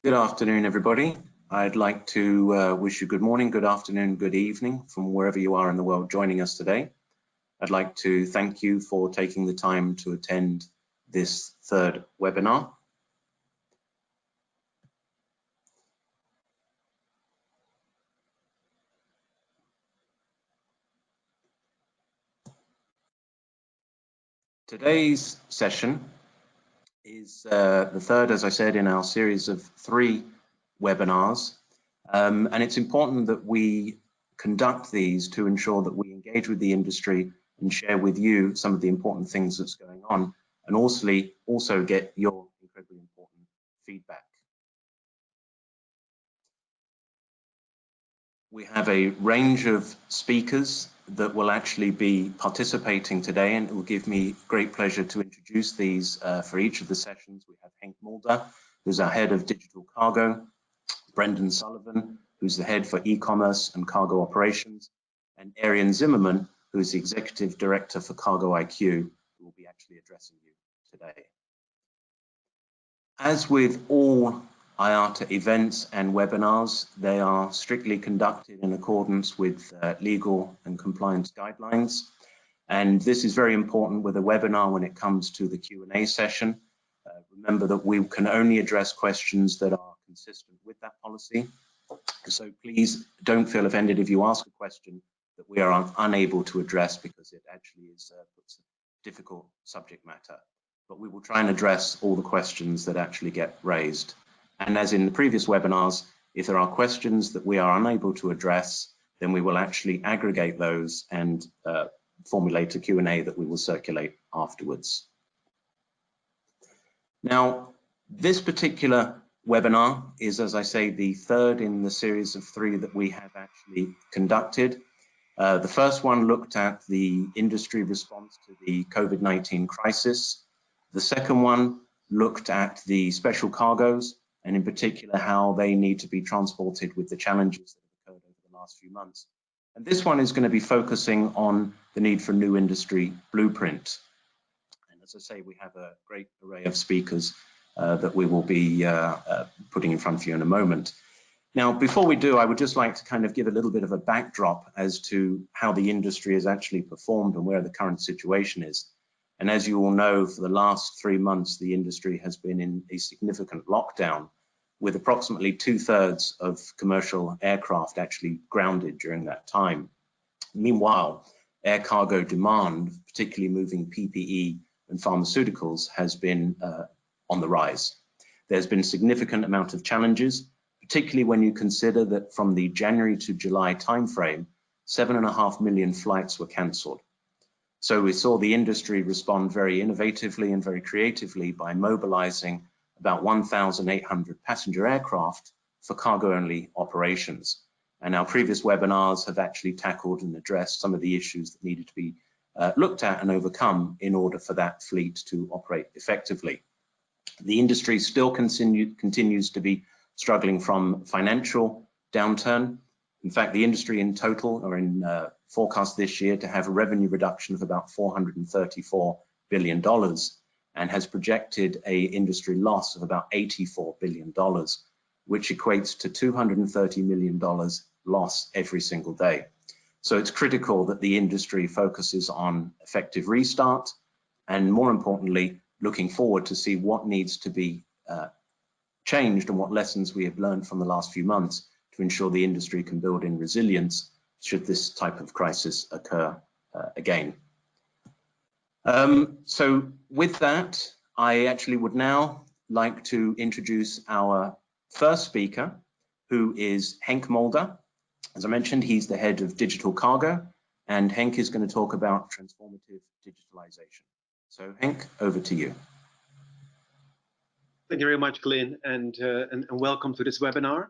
Good afternoon, everybody. I'd like to wish you good morning, good afternoon, good evening from wherever you are in the world joining us today. I'd like to thank you for taking the time to attend this third webinar. Today's session is the third, as I said, in our series of 3 webinars. And it's important that we conduct these to ensure that we engage with the industry and share with you some of the important things that's going on, and also get your incredibly important feedback. We have a range of speakers that will actually be participating today, and it will give me great pleasure to introduce these for each of the sessions. We have Henk Mulder, who's our head of digital cargo, Brendan Sullivan, who's the head for e-commerce and cargo operations, and Arian Zimmerman, who's the executive director for Cargo IQ, who will be actually addressing you today. As with all IATA events and webinars, they are strictly conducted in accordance with legal and compliance guidelines. And this is very important with a webinar when it comes to the Q&A session. Remember that we can only address questions that are consistent with that policy. So please don't feel offended if you ask a question that we are unable to address, because it actually is difficult subject matter. But we will try and address all the questions that actually get raised. And as in the previous webinars, if there are questions that we are unable to address, then we will actually aggregate those and formulate a Q&A that we will circulate afterwards. Now, this particular webinar is, as I say, the third in the series of 3 that we have actually conducted. The first one looked at the industry response to the COVID-19 crisis. The second one looked at the special cargoes, and in particular how they need to be transported with the challenges that have occurred over the last few months. And this one is going to be focusing on the need for a new industry blueprint. And as I say, we have a great array of speakers that we will be putting in front of you in a moment. Now, before we do, I would just like to kind of give a little bit of a backdrop as to how the industry has actually performed and where the current situation is. And as you all know, for the last 3 months, the industry has been in a significant lockdown, with approximately 2/3 of commercial aircraft actually grounded during that time. Meanwhile, air cargo demand, particularly moving PPE and pharmaceuticals, has been on the rise. There's been a significant amount of challenges, particularly when you consider that from the January to July timeframe, 7.5 million flights were cancelled. So we saw the industry respond very innovatively and very creatively by mobilizing about 1,800 passenger aircraft for cargo-only operations. And our previous webinars have actually tackled and addressed some of the issues that needed to be looked at and overcome in order for that fleet to operate effectively. The industry still continues to be struggling from financial downturn. In fact, the industry in total are in forecast this year to have a revenue reduction of about $434 billion, and has projected a industry loss of about $84 billion, which equates to $230 million loss every single day. So it's critical that the industry focuses on effective restart, and more importantly, looking forward to see what needs to be changed and what lessons we have learned from the last few months to ensure the industry can build in resilience should this type of crisis occur again. So with that, I actually would now like to introduce our first speaker, who is Henk Mulder. As I mentioned, he's the head of digital cargo, and Henk is going to talk about transformative digitalization. So Henk, over to you. Thank you very much, Glyn, and welcome to this webinar.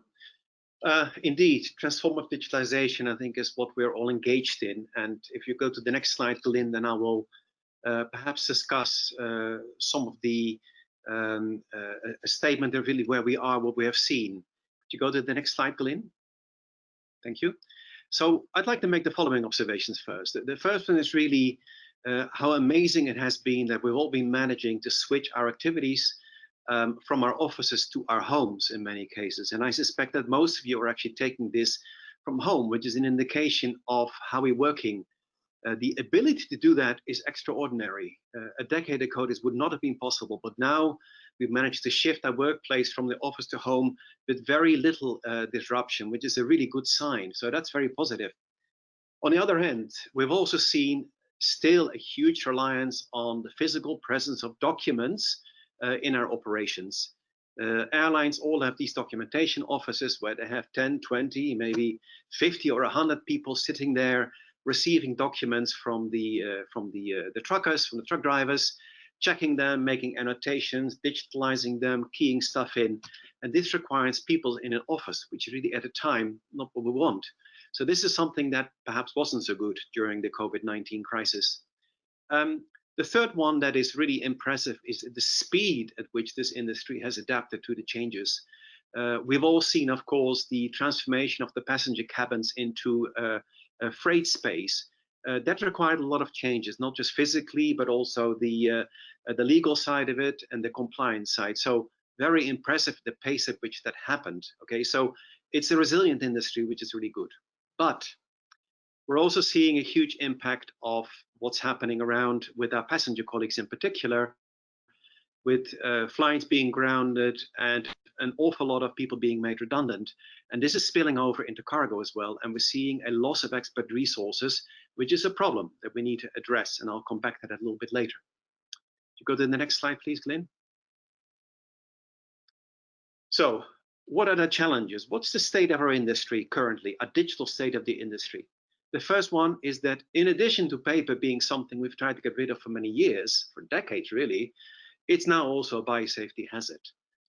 Indeed, transformative digitalization, I think, is what we're all engaged in. And if you go to the next slide, Glyn, then I will perhaps discuss some of the a statement of really where we are, what we have seen. Could you go to the next slide, Glyn? Thank you. So I'd like to make the following observations first. The first one is really how amazing it has been that we've all been managing to switch our activities from our offices to our homes in many cases. And I suspect that most of you are actually taking this from home, which is an indication of how we're working. The ability to do that is extraordinary. A decade ago, this would not have been possible, but now we've managed to shift our workplace from the office to home with very little disruption, which is a really good sign. So that's very positive. On the other hand, we've also seen still a huge reliance on the physical presence of documents in our operations. Airlines all have these documentation offices where they have 10, 20, maybe 50 or 100 people sitting there receiving documents from the truckers, from the truck drivers, checking them, making annotations, digitalizing them, keying stuff in. And this requires people in an office, which really at the time, not what we want. So this is something that perhaps wasn't so good during the COVID-19 crisis. The third one that is really impressive is the speed at which this industry has adapted to the changes. We've all seen, of course, the transformation of the passenger cabins into a freight space. That required a lot of changes, not just physically, but also the legal side of it and the compliance side. So very impressive the pace at which that happened. Okay, so it's a resilient industry, which is really good. But we're also seeing a huge impact of what's happening around with our passenger colleagues in particular, with flights being grounded and an awful lot of people being made redundant. And this is spilling over into cargo as well. And we're seeing a loss of expert resources, which is a problem that we need to address. And I'll come back to that a little bit later. You go to the next slide, please, Glenn. So what are the challenges? What's the state of our industry currently, a digital state of the industry? The first one is that in addition to paper being something we've tried to get rid of for many years, for decades really, it's now also a biosafety hazard.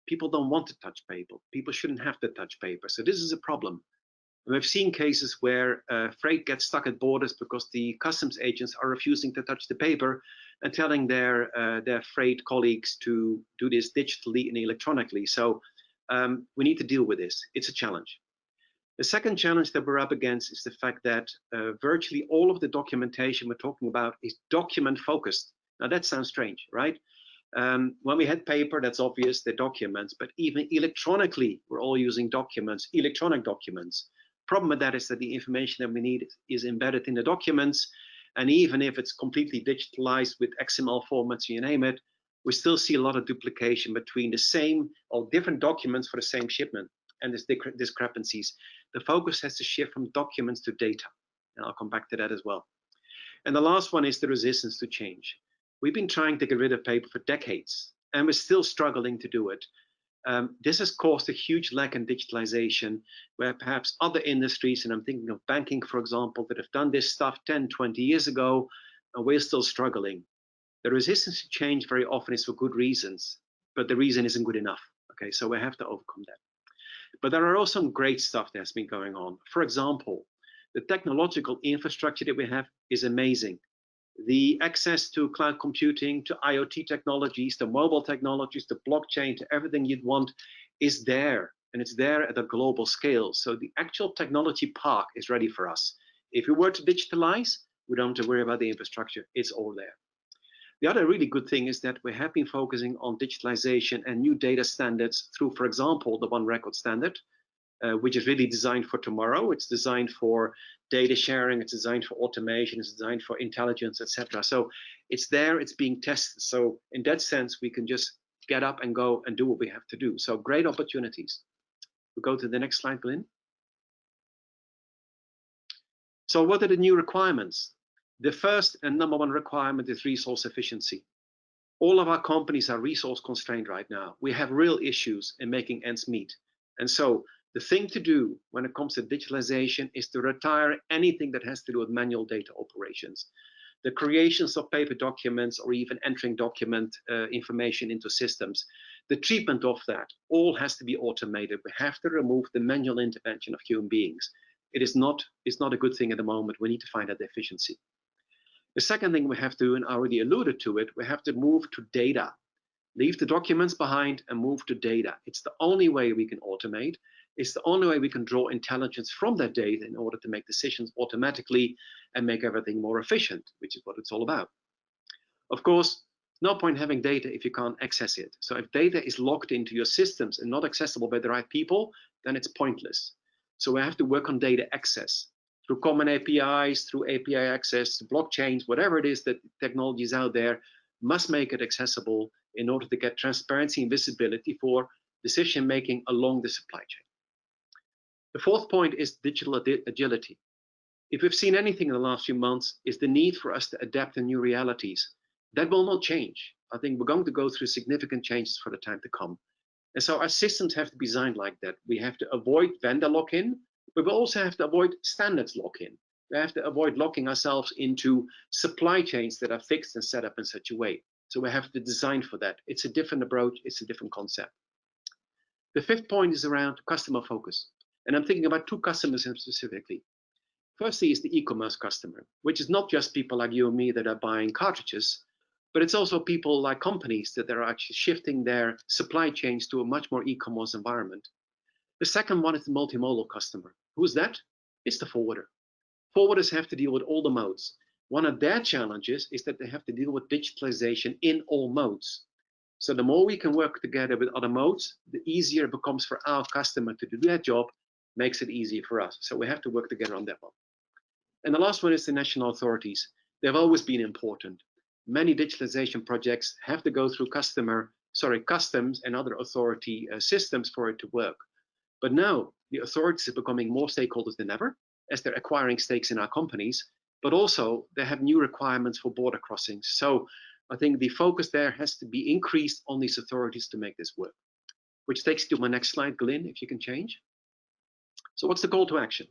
People don't want to touch paper. People shouldn't have to touch paper. So this is a problem. And we've seen cases where freight gets stuck at borders because the customs agents are refusing to touch the paper and telling their freight colleagues to do this digitally and electronically. So we need to deal with this. It's a challenge. The second challenge that we're up against is the fact that virtually all of the documentation we're talking about is document focused. Now that sounds strange, right? When we had paper, that's obvious, the documents, but even electronically, we're all using documents, electronic documents. Problem with that is that the information that we need is embedded in the documents. And even if it's completely digitalized with XML formats, you name it, we still see a lot of duplication between the same or different documents for the same shipment. And there's discrepancies. The focus has to shift from documents to data. And I'll come back to that as well. And the last one is the resistance to change. We've been trying to get rid of paper for decades, and we're still struggling to do it. This has caused a huge lack in digitalization, where perhaps other industries, and I'm thinking of banking, for example, that have done this stuff 10, 20 years ago, and we're still struggling. The resistance to change very often is for good reasons, but the reason isn't good enough. Okay, so we have to overcome that. But there are also some great stuff that's been going on. For example, the technological infrastructure that we have is amazing. The access to cloud computing, to IoT technologies, to mobile technologies, to blockchain, to everything you'd want is there. And it's there at a global scale. So the actual technology park is ready for us. If we were to digitalize, we don't have to worry about the infrastructure. It's all there. The other really good thing is that we have been focusing on digitalization and new data standards through, for example, the One Record standard, which is really designed for tomorrow. It's designed for data sharing, it's designed for automation, it's designed for intelligence, etc. So it's there, it's being tested. So in that sense, we can just get up and go and do what we have to do. So great opportunities. We'll go to the next slide, Glenn. So what are the new requirements? The first and number one requirement is resource efficiency. All of our companies are resource constrained right now. We have real issues in making ends meet. And so the thing to do when it comes to digitalization is to retire anything that has to do with manual data operations. The creations of paper documents or even entering document information into systems, the treatment of that all has to be automated. We have to remove the manual intervention of human beings. It's not a good thing at the moment. We need to find that efficiency. The second thing we have to do, and I already alluded to it, we have to move to data. Leave the documents behind and move to data. It's the only way we can automate. It's the only way we can draw intelligence from that data in order to make decisions automatically and make everything more efficient, which is what it's all about. Of course, No point having data if you can't access it. So if data is locked into your systems and not accessible by the right people, then it's pointless. So we have to work on data access through common APIs, through API access, blockchains, whatever it is that technology is out there, must make it accessible in order to get transparency and visibility for decision making along the supply chain. The fourth point is digital agility. If we've seen anything in the last few months, is the need for us to adapt to new realities. That will not change. I think we're going to go through significant changes for the time to come. And so our systems have to be designed like that. We have to avoid vendor lock-in, but we also have to avoid standards lock-in. We have to avoid locking ourselves into supply chains that are fixed and set up in such a way. So we have to design for that. It's a different approach. It's a different concept. The fifth point is around customer focus. And I'm thinking about two customers specifically. Firstly is the e-commerce customer, which is not just people like you and me that are buying cartridges, but it's also people like companies that are actually shifting their supply chains to a much more e-commerce environment. The second one is the multimodal customer. Who's that? It's the forwarder. Forwarders have to deal with all the modes. One of their challenges is that they have to deal with digitalization in all modes. So the more we can work together with other modes, the easier it becomes for our customer to do their job, makes it easier for us. So we have to work together on that one. And the last one is the national authorities. They've always been important. Many digitalization projects have to go through customs and other authority systems for it to work. But now the authorities are becoming more stakeholders than ever as they're acquiring stakes in our companies, but also they have new requirements for border crossings. So I think the focus there has to be increased on these authorities to make this work. Which takes you to my next slide, Glyn, if you can change. So what's the call to action?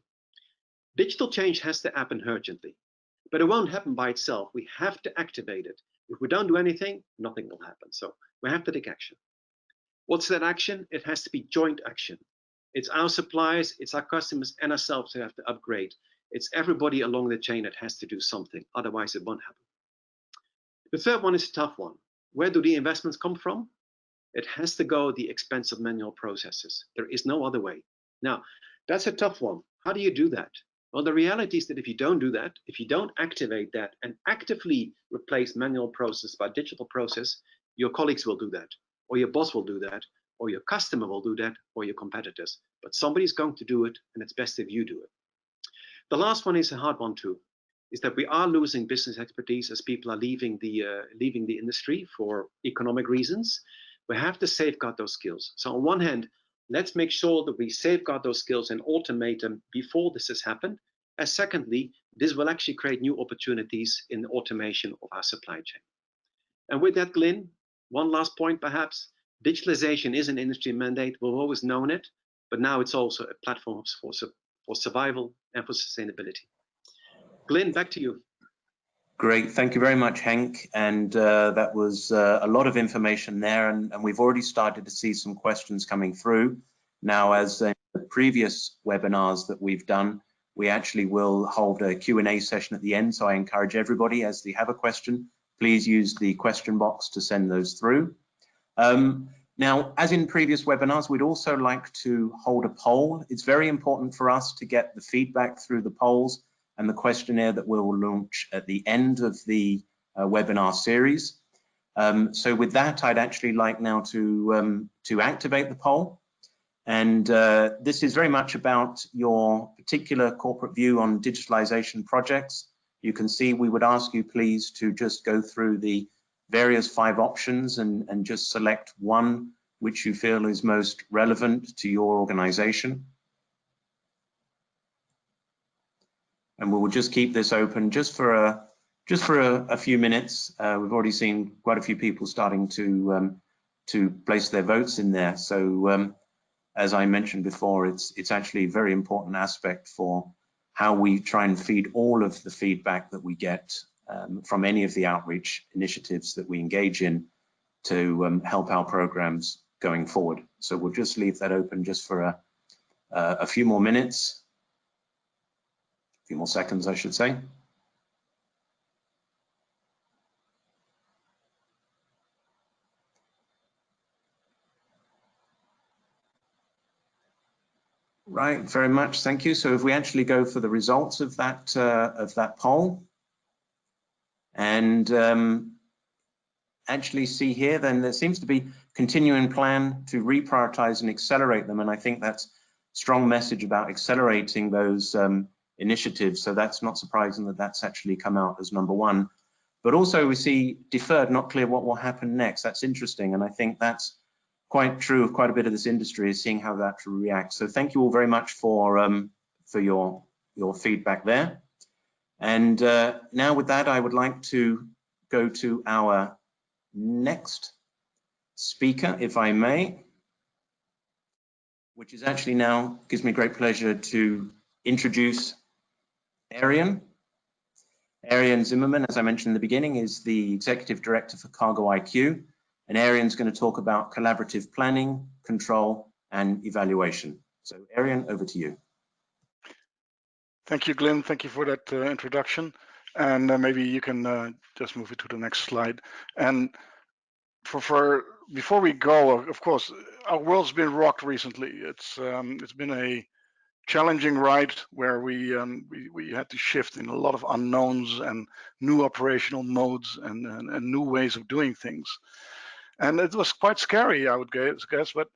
Digital change has to happen urgently, but it won't happen by itself. We have to activate it. If we don't do anything, nothing will happen. So we have to take action. What's that action? It has to be joint action. It's our suppliers, it's our customers and ourselves who have to upgrade. It's everybody along the chain that has to do something. Otherwise, it won't happen. The third one is a tough one. Where do the investments come from? It has to go at the expense of manual processes. There is no other way. Now, that's a tough one. How do you do that? Well, the reality is that if you don't do that, if you don't activate that and actively replace manual process by digital process, your colleagues will do that, or your boss will do that, or your customer will do that, or your competitors. But somebody's going to do it, and it's best if you do it. The last one is a hard one too, is that we are losing business expertise as people are leaving the industry for economic reasons. We have to safeguard those skills. So on one hand, let's make sure that we safeguard those skills and automate them before this has happened. And secondly, this will actually create new opportunities in the automation of our supply chain. And with that, Glyn, one last point perhaps. Digitalization is an industry mandate. We've always known it, but now it's also a platform for survival and for sustainability. Glyn, back to you. Great, thank you very much, Henk. And that was a lot of information there, and we've already started to see some questions coming through. Now, as in the previous webinars that we've done, we actually will hold a Q&A session at the end, so I encourage everybody, as they have a question, please use the question box to send those through. Now, as in previous webinars, we'd also like to hold a poll. It's very important for us to get the feedback through the polls and the questionnaire that we'll launch at the end of the webinar series. So with that, I'd actually like now to activate the poll. And this is very much about your particular corporate view on digitalization projects. You can see we would ask you please to just go through the various 5 options and just select one which you feel is most relevant to your organization. And we will just keep this open just for a few minutes. We've already seen quite a few people starting to place their votes in there. So as I mentioned before, it's actually a very important aspect for how we try and feed all of the feedback that we get from any of the outreach initiatives that we engage in to help our programs going forward. So we'll just leave that open just for a few more minutes. Few more seconds, I should say. Right, very much, thank you. So if we actually go for the results of that poll, and actually see here, then there seems to be continuing plan to reprioritize and accelerate them. And I think that's a strong message about accelerating those initiatives. So that's not surprising that that's actually come out as number one. But also we see deferred, not clear what will happen next. That's interesting. And I think that's quite true of quite a bit of this industry, is seeing how that reacts. So thank you all very much for your feedback there. And now with that, I would like to go to our next speaker, if I may, which is actually now, gives me great pleasure to introduce Arian. Arian Zimmerman, as I mentioned in the beginning, is the Executive Director for Cargo IQ. And Arian's going to talk about collaborative planning, control, and evaluation. So Arian, over to you. Thank you, Glenn. Thank you for that introduction. And maybe you can just move it to the next slide. And before we go, of course, our world's been rocked recently. It's been a challenging ride where we had to shift in a lot of unknowns and new operational modes and new ways of doing things. And it was quite scary, I would guess, but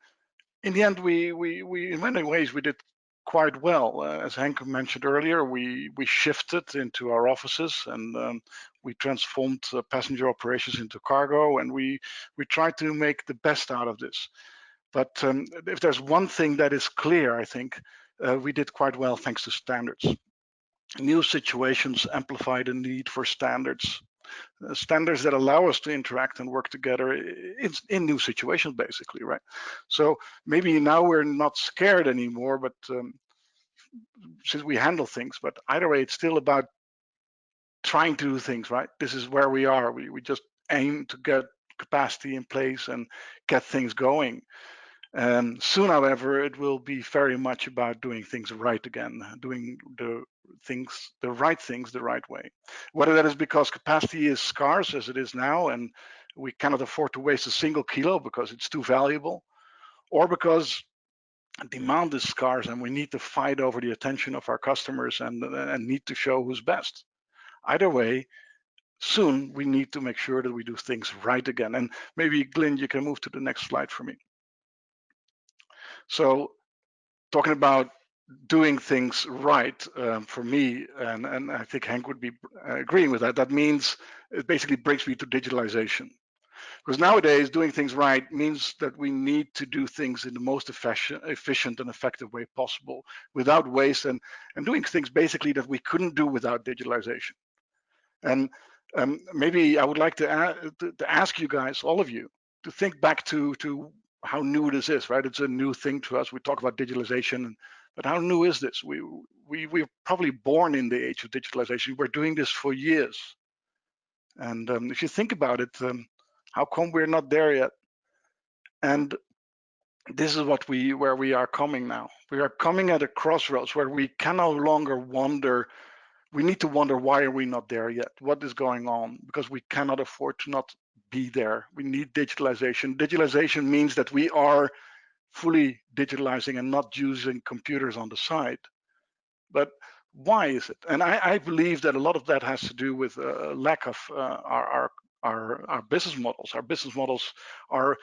in the end, we in many ways we did quite well. As Henk mentioned earlier, we shifted into our offices and we transformed passenger operations into cargo, and we tried to make the best out of this. But if there's one thing that is clear, I think we did quite well thanks to standards. New situations amplify the need for standards. Standards that allow us to interact and work together in new situations, basically, right? So maybe now we're not scared anymore, but since we handle things, but either way, it's still about trying to do things, right? This is where we are. We just aim to get capacity in place and get things going. Soon, however, it will be very much about doing things right again, doing the right things the right way. Whether that is because capacity is scarce as it is now, and we cannot afford to waste a single kilo because it's too valuable, or because demand is scarce and we need to fight over the attention of our customers and need to show who's best. Either way, soon we need to make sure that we do things right again. And maybe, Glenn, you can move to the next slide for me. So talking about doing things right, for me, and I think Henk would be agreeing with that, that means it basically brings me to digitalization. Because nowadays, doing things right means that we need to do things in the most efficient and effective way possible, without waste, and doing things basically that we couldn't do without digitalization. And maybe I would like to ask you guys, all of you, to think back to how new this is, right? It's a new thing to us. We talk about digitalization, but how new is this? We're probably born in the age of digitalization. We're doing this for years. And if you think about it, how come we're not there yet? And this is where we are coming now. We are coming at a crossroads where we can no longer wonder. We need to wonder, why are we not there yet? What is going on? Because we cannot afford to not be there. We need digitalization. Digitalization means that we are fully digitalizing and not using computers on the side. But why is it? And I believe that a lot of that has to do with a lack of our business models. Our business models are,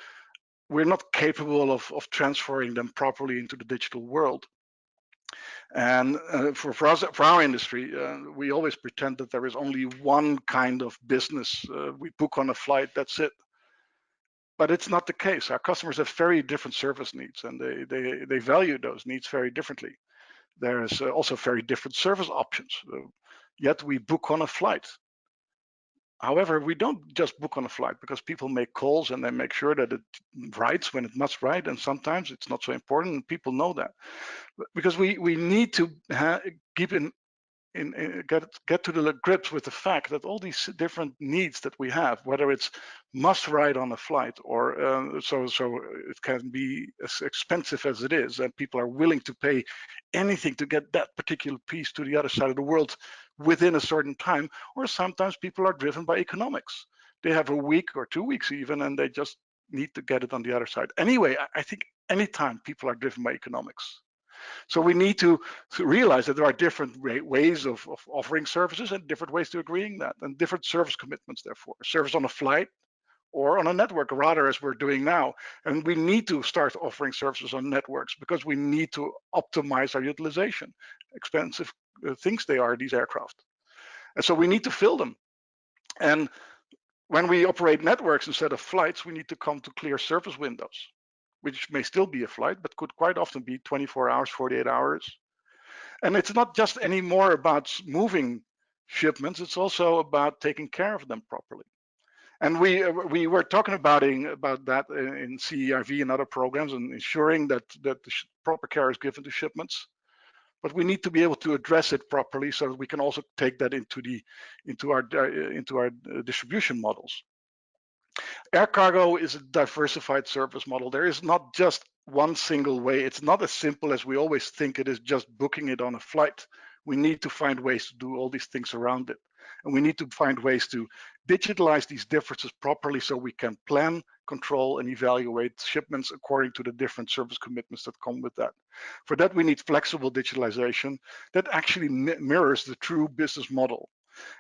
we're not capable of transferring them properly into the digital world. And for our industry, we always pretend that there is only one kind of business. We book on a flight, that's it. But it's not the case. Our customers have very different service needs, and they value those needs very differently. There's also very different service options. Yet we book on a flight. However, we don't just book on a flight, because people make calls and they make sure that it writes when it must write, and sometimes it's not so important, and people know that. Because we need to get to the grips with the fact that all these different needs that we have, whether it's must write on a flight, or so it can be as expensive as it is, and people are willing to pay anything to get that particular piece to the other side of the world within a certain time, or sometimes people are driven by economics. They have a week or 2 weeks even, and they just need to get it on the other side. Anyway, I think anytime people are driven by economics. So we need to realize that there are different ways of offering services and different ways to agreeing that, and different service commitments, therefore. Service on a flight or on a network, rather, as we're doing now. And we need to start offering services on networks because we need to optimize our utilization. Expensive things they are, these aircraft. And so we need to fill them. And when we operate networks instead of flights, we need to come to clear service windows, which may still be a flight, but could quite often be 24 hours, 48 hours. And it's not just anymore about moving shipments, it's also about taking care of them properly. And we were talking about that in CERV and other programs, and ensuring that the proper care is given to shipments. But we need to be able to address it properly so that we can also take that into our distribution models. Air cargo is a diversified service model. There is not just one single way. It's not as simple as we always think it is, just booking it on a flight. We need to find ways to do all these things around it. And we need to find ways to digitalize these differences properly so we can plan, control, and evaluate shipments according to the different service commitments that come with that. For that, we need flexible digitalization that actually mirrors the true business model.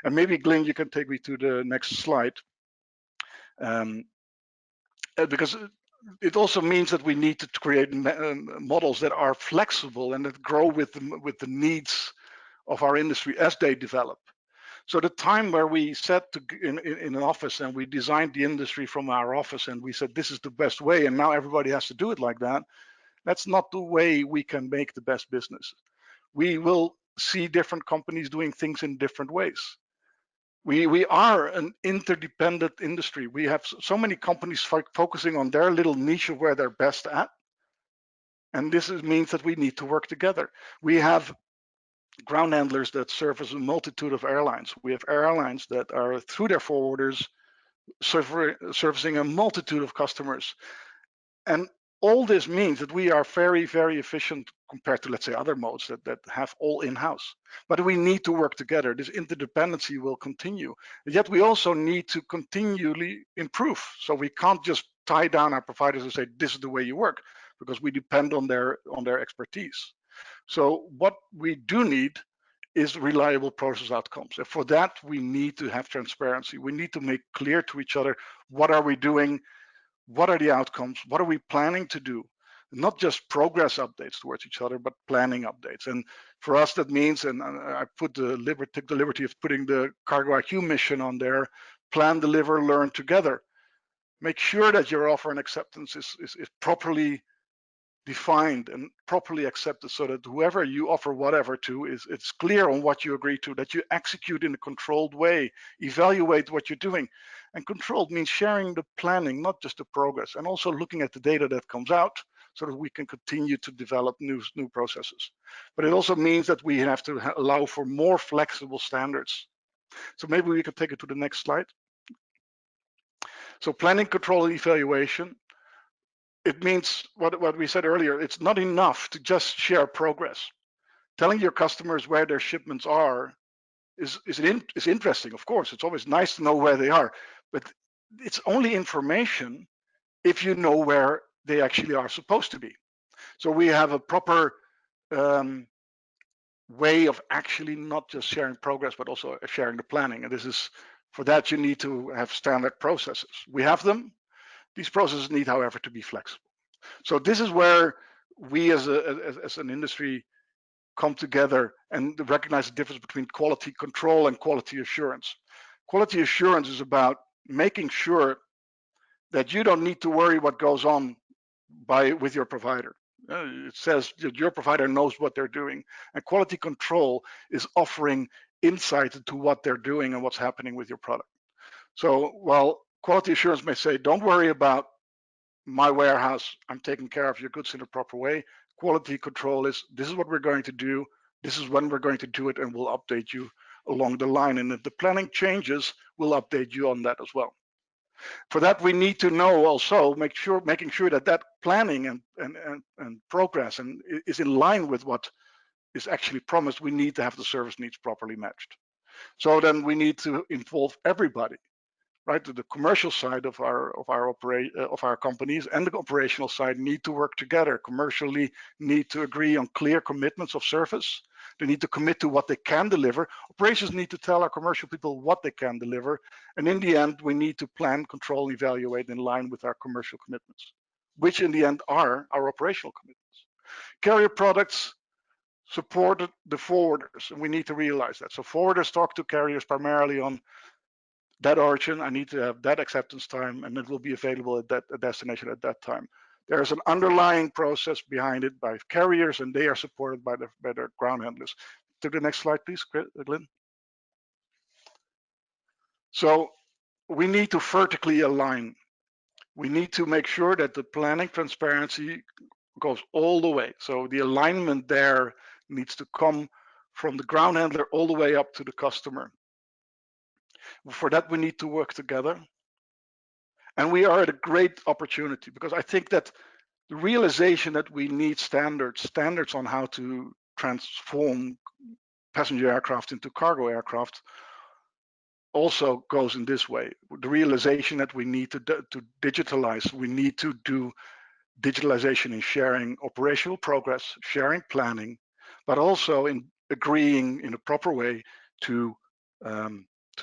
And maybe, Glenn, you can take me to the next slide. Because it also means that we need to create models that are flexible and that grow with the needs of our industry as they develop. So the time where we sat in an office and we designed the industry from our office and we said this is the best way and now everybody has to do it like that, that's not the way we can make the best business. We will see different companies doing things in different ways. We are an interdependent industry. We have so many companies focusing on their little niche of where they're best at. And this means that we need to work together. We have ground handlers that service a multitude of airlines. We have airlines that are, through their forwarders, servicing a multitude of customers. And all this means that we are very, very efficient compared to, let's say, other modes that have all in-house. But we need to work together. This interdependency will continue. Yet we also need to continually improve. So we can't just tie down our providers and say, this is the way you work, because we depend on their expertise. So what we do need is reliable process outcomes. And for that, we need to have transparency. We need to make clear to each other, what are we doing? What are the outcomes? What are we planning to do? Not just progress updates towards each other, but planning updates. And for us, that means, and I took the liberty of putting the Cargo IQ mission on there: plan, deliver, learn together. Make sure that your offer and acceptance is properly defined and properly accepted, so that whoever you offer whatever to it's clear on what you agree to, that you execute in a controlled way, evaluate what you're doing. And controlled means sharing the planning, not just the progress, and also looking at the data that comes out so that we can continue to develop new processes. But it also means that we have to allow for more flexible standards. So maybe we could take it to the next slide. So planning, control, and evaluation. It means what we said earlier. It's not enough to just share progress. Telling your customers where their shipments are is interesting, of course. It's always nice to know where they are, but it's only information if you know where they actually are supposed to be. So we have a proper way of actually not just sharing progress, but also sharing the planning. And this is, for that, you need to have standard processes. We have them. These processes need, however, to be flexible. So this is where we as an industry come together and recognize the difference between quality control and quality assurance. Quality assurance is about making sure that you don't need to worry what goes on with your provider. It says that your provider knows what they're doing. And quality control is offering insight into what they're doing and what's happening with your product. So while quality assurance may say, don't worry about my warehouse, I'm taking care of your goods in a proper way, quality control is, this is what we're going to do, this is when we're going to do it, and we'll update you along the line. And if the planning changes, we'll update you on that as well. For that, we need to know also, making sure that that planning and progress is in line with what is actually promised. We need to have the service needs properly matched. So then we need to involve everybody, right? The commercial side of our companies and the operational side need to work together. Commercially need to agree on clear commitments of service, They need to commit to what they can deliver. Operations need to tell our commercial people what they can deliver. And in the end, we need to plan, control, evaluate in line with our commercial commitments, which in the end are our operational commitments. Carrier products supported the forwarders, and we need to realize that. So forwarders talk to carriers primarily on that origin. I need to have that acceptance time, and it will be available at that destination at that time. There's an underlying process behind it by carriers, and they are supported by their ground handlers. To the next slide, please, Glenn. So we need to vertically align. We need to make sure that the planning transparency goes all the way. So the alignment there needs to come from the ground handler all the way up to the customer. For that, we need to work together. And we are at a great opportunity, because I think that the realization that we need standards on how to transform passenger aircraft into cargo aircraft also goes in this way. The realization that we need to digitalize, we need to do digitalization in sharing operational progress, sharing planning, but also in agreeing in a proper way to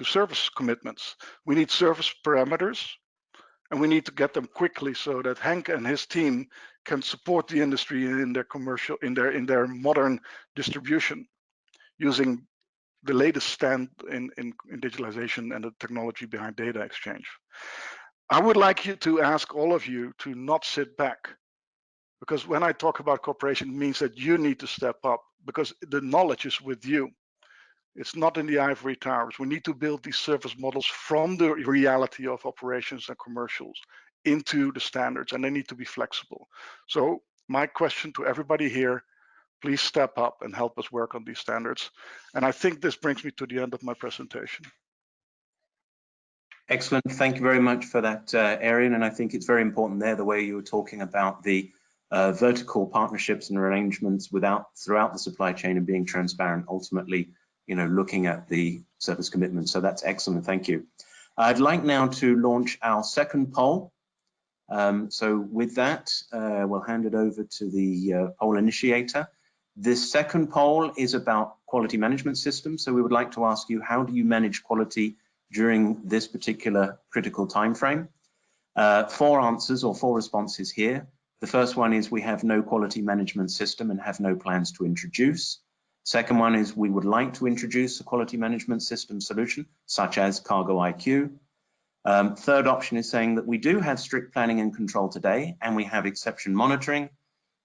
service commitments. We need service parameters, and we need to get them quickly so that Henk and his team can support the industry in their commercial, in their modern distribution, using the latest stand in digitalization and the technology behind data exchange. I would like you to ask all of you to not sit back, because when I talk about cooperation, it means that you need to step up, because the knowledge is with you. It's not in the ivory towers. We need to build these service models from the reality of operations and commercials into the standards, and they need to be flexible. So my question to everybody here, please step up and help us work on these standards. And I think this brings me to the end of my presentation. Excellent. Thank you very much for that, Arian. And I think it's very important there, the way you were talking about the vertical partnerships and arrangements throughout the supply chain and being transparent, ultimately, looking at the service commitment. So that's excellent. Thank you. I'd like now to launch our second poll. So with that, we'll hand it over to the poll initiator. This second poll is about quality management systems. So we would like to ask you, how do you manage quality during this particular critical time frame? 4 answers or 4 responses here. The first one is we have no quality management system and have no plans to introduce. Second one is we would like to introduce a quality management system solution, such as Cargo IQ. Third option is saying that we do have strict planning and control today, and we have exception monitoring.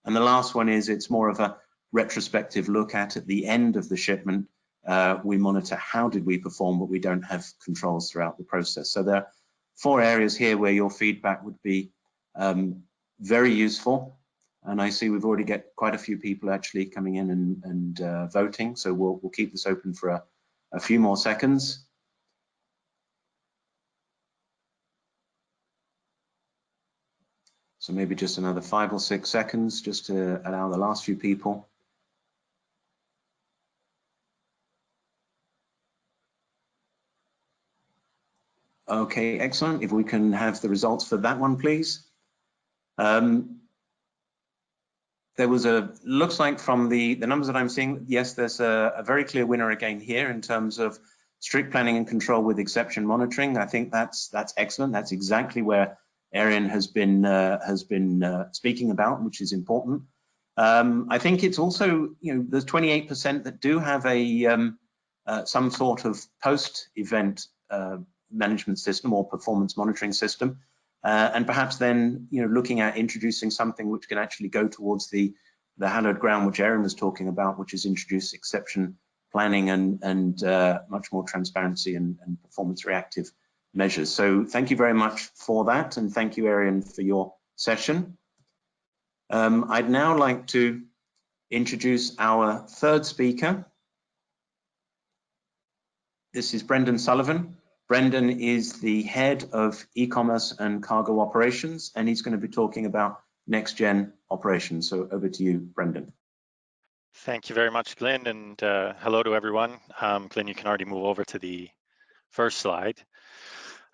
And the last one is it's more of a retrospective look at the end of the shipment. We monitor how did we perform, but we don't have controls throughout the process. So there are 4 areas here where your feedback would be very useful. And I see we've already got quite a few people actually coming in and voting. So we'll keep this open for a few more seconds. So maybe just another 5 or 6 seconds just to allow the last few people. Okay, excellent. If we can have the results for that one, please. There was looks like from the numbers that I'm seeing, yes, there's a very clear winner again here in terms of strict planning and control with exception monitoring. I think that's excellent. That's exactly where Arian has been speaking about, which is important. I think it's also, there's 28% that do have some sort of post-event management system or performance monitoring system. And perhaps then, looking at introducing something which can actually go towards the hallowed ground, which Arian was talking about, which is introduce exception planning and much more transparency and performance reactive measures. So thank you very much for that, and thank you, Arian, for your session. I'd now like to introduce our third speaker. This is Brendan Sullivan. Brendan is the head of e-commerce and cargo operations, and he's going to be talking about next-gen operations. So over to you, Brendan. Thank you very much, Glenn, and hello to everyone. Glenn, you can already move over to the first slide.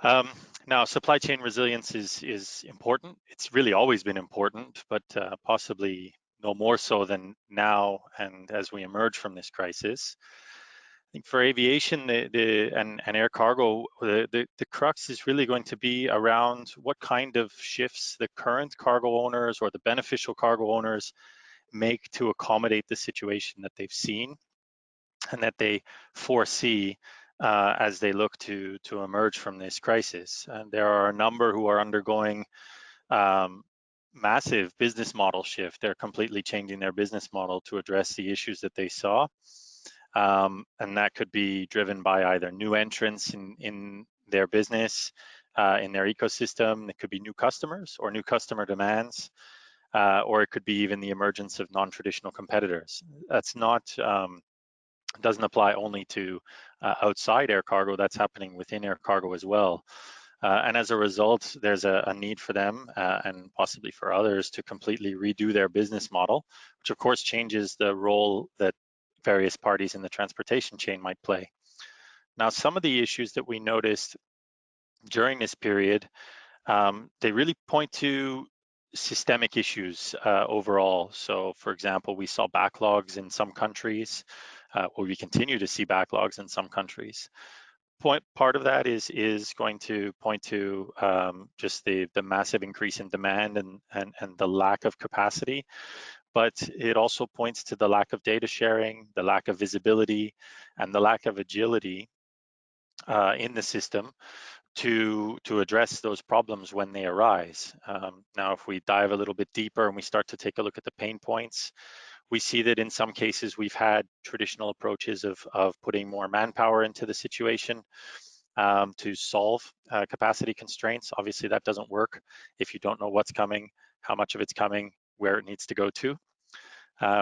Now, supply chain resilience is important. It's really always been important, but possibly no more so than now and as we emerge from this crisis. I think for aviation and air cargo, the crux is really going to be around what kind of shifts the current cargo owners or the beneficial cargo owners make to accommodate the situation that they've seen and that they foresee as they look to emerge from this crisis. And there are a number who are undergoing massive business model shift. They're completely changing their business model to address the issues that they saw. And that could be driven by either new entrants in their business, in their ecosystem. It could be new customers or new customer demands, or it could be even the emergence of non-traditional competitors. That's not, doesn't apply only to outside air cargo, that's happening within air cargo as well. And as a result, there's a need for them and possibly for others to completely redo their business model, which of course changes the role that various parties in the transportation chain might play. Now, some of the issues that we noticed during this period, they really point to systemic issues overall. So for example, we saw backlogs in some countries, or we continue to see backlogs in some countries. Part of that is going to point to just the massive increase in demand and the lack of capacity. But it also points to the lack of data sharing, the lack of visibility, and the lack of agility in the system to address those problems when they arise. Now, if we dive a little bit deeper and we start to take a look at the pain points, we see that in some cases we've had traditional approaches of putting more manpower into the situation to solve capacity constraints. Obviously, that doesn't work if you don't know what's coming, how much of it's coming, where it needs to go to.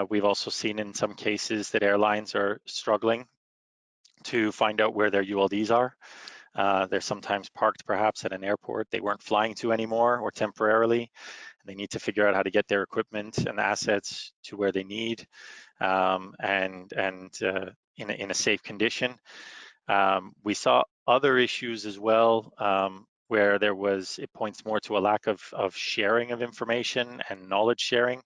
We've also seen in some cases that airlines are struggling to find out where their ULDs are. They're sometimes parked perhaps at an airport they weren't flying to anymore or temporarily. And they need to figure out how to get their equipment and assets to where they need and in a safe condition. We saw other issues as well where it points more to a lack of sharing of information and knowledge sharing,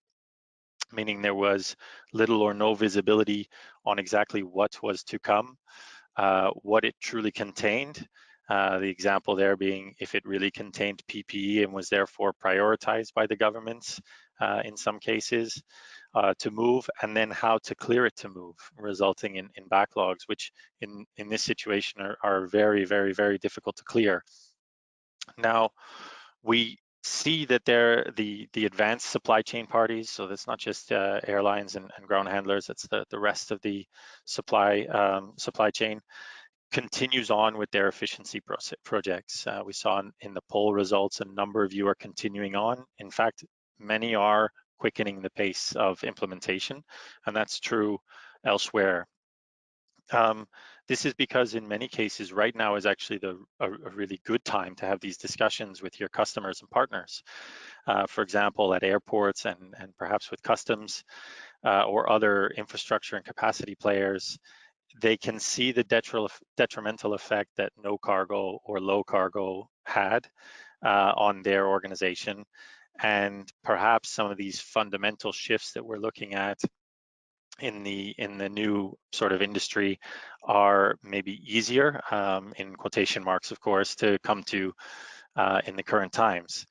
meaning there was little or no visibility on exactly what was to come, what it truly contained. The example there being if it really contained PPE and was therefore prioritized by the governments in some cases to move, and then how to clear it to move, resulting in backlogs, which in this situation are very, very, very difficult to clear. Now, we see that the advanced supply chain parties, so that's not just airlines and ground handlers, it's the rest of the supply chain, continues on with their efficiency projects. We saw in the poll results a number of you are continuing on. In fact, many are quickening the pace of implementation, and that's true elsewhere. This is because in many cases right now is actually a really good time to have these discussions with your customers and partners. For example, at airports and perhaps with customs or other infrastructure and capacity players, they can see the detrimental effect that no cargo or low cargo had on their organization. And perhaps some of these fundamental shifts that we're looking at in the new sort of industry are maybe easier, in quotation marks, of course, to come to in the current times.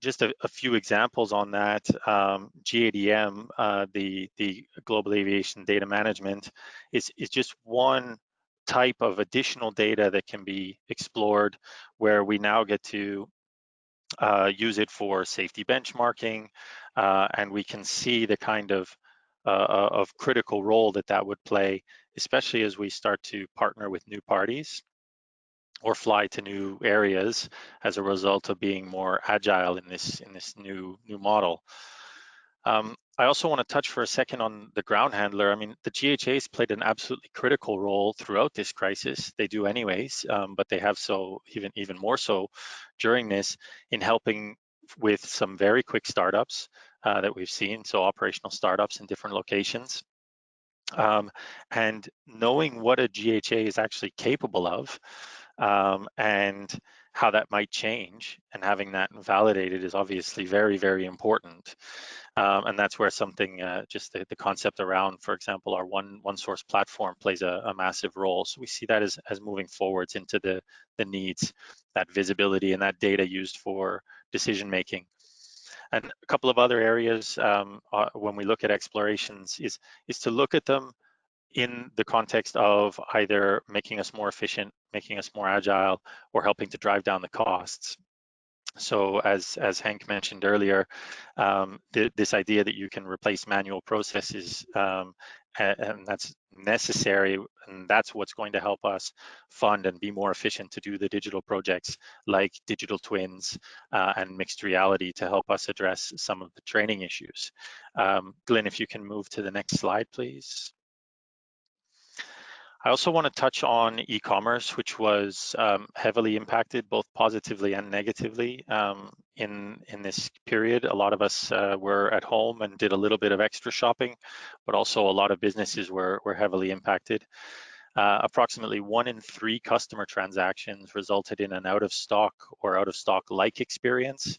Just a few examples on that. GADM, the Global Aviation Data Management, is just one type of additional data that can be explored, where we now get to use it for safety benchmarking, and we can see the kind of critical role that would play, especially as we start to partner with new parties or fly to new areas as a result of being more agile in this new model. I also want to touch for a second on the ground handler. I mean, the GHAs played an absolutely critical role throughout this crisis. They do anyways, but they have so even more so during this in helping with some very quick startups that we've seen, so operational startups in different locations. And knowing what a GHA is actually capable of, and how that might change, and having that validated is obviously very, very important. And that's where something, just the concept around, for example, our one source platform plays a massive role. So we see that as moving forwards into the needs, that visibility and that data used for decision making. And a couple of other areas when we look at explorations is to look at them in the context of either making us more efficient, making us more agile, or helping to drive down the costs. So as Henk mentioned earlier, this idea that you can replace manual processes, and that's necessary, and that's what's going to help us fund and be more efficient to do the digital projects like digital twins and mixed reality to help us address some of the training issues. Glenn, if you can move to the next slide, please. I also want to touch on e-commerce, which was heavily impacted both positively and negatively in this period. A lot of us were at home and did a little bit of extra shopping, but also a lot of businesses were heavily impacted. Approximately 1 in 3 customer transactions resulted in an out of stock or out of stock like experience,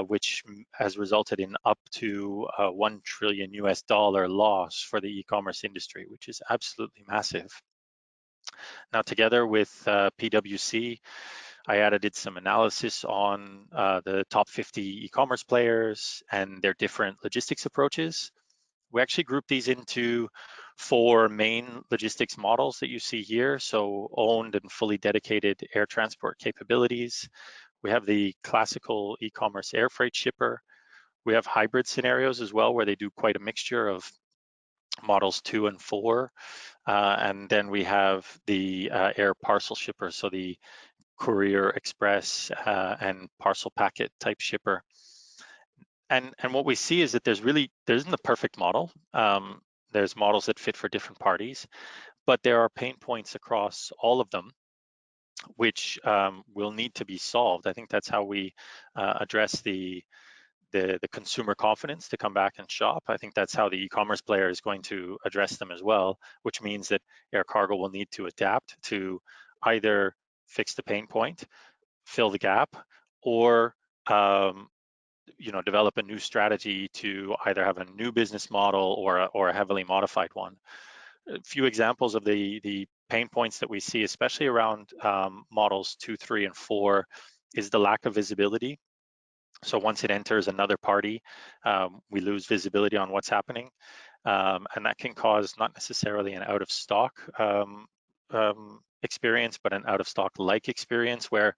which has resulted in up to $1 trillion loss for the e-commerce industry, which is absolutely massive. Now, together with PwC, I did some analysis on the top 50 e-commerce players and their different logistics approaches. We actually grouped these into 4 main logistics models that you see here. So owned and fully dedicated air transport capabilities. We have the classical e-commerce air freight shipper. We have hybrid scenarios as well, where they do quite a mixture of models 2 and 4. And then we have the air parcel shipper, so the courier, express, and parcel packet type shipper. And what we see is that there isn't a perfect model. There's models that fit for different parties, but there are pain points across all of them, which will need to be solved. I think that's how we address the consumer confidence to come back and shop. I think that's how the e-commerce player is going to address them as well, which means that air cargo will need to adapt to either fix the pain point, fill the gap, or develop a new strategy to either have a new business model or a heavily modified one. A few examples of the pain points that we see, especially around models 2, 3, and 4, is the lack of visibility. So once it enters another party, we lose visibility on what's happening. And that can cause not necessarily an out of stock experience, but an out of stock like experience where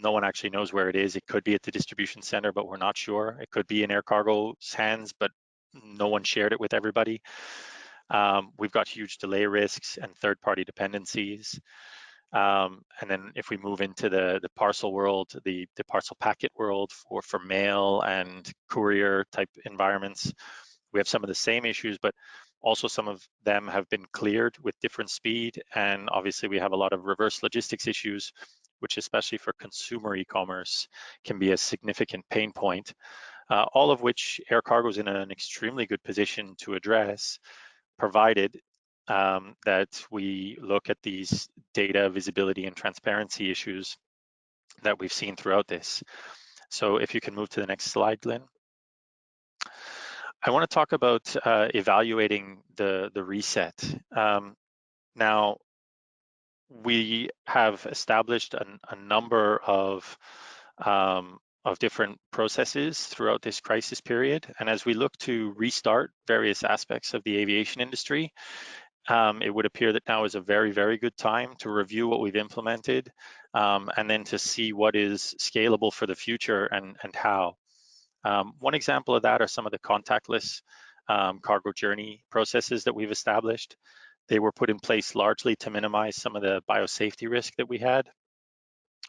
no one actually knows where it is. It could be at the distribution center, but we're not sure. It could be in air cargo's hands, but no one shared it with everybody. We've got huge delay risks and third-party dependencies. And then if we move into the parcel world, the parcel packet world for mail and courier type environments, we have some of the same issues, but also some of them have been cleared with different speed. And obviously we have a lot of reverse logistics issues, which especially for consumer e-commerce can be a significant pain point, all of which air cargo is in an extremely good position to address, provided that we look at these data visibility and transparency issues that we've seen throughout this. So if you can move to the next slide, Glenn. I want to talk about evaluating the reset. Now, we have established a number of different processes throughout this crisis period. And as we look to restart various aspects of the aviation industry, it would appear that now is a very, very good time to review what we've implemented and then to see what is scalable for the future and how. One example of that are some of the contactless cargo journey processes that we've established. They were put in place largely to minimize some of the biosafety risk that we had,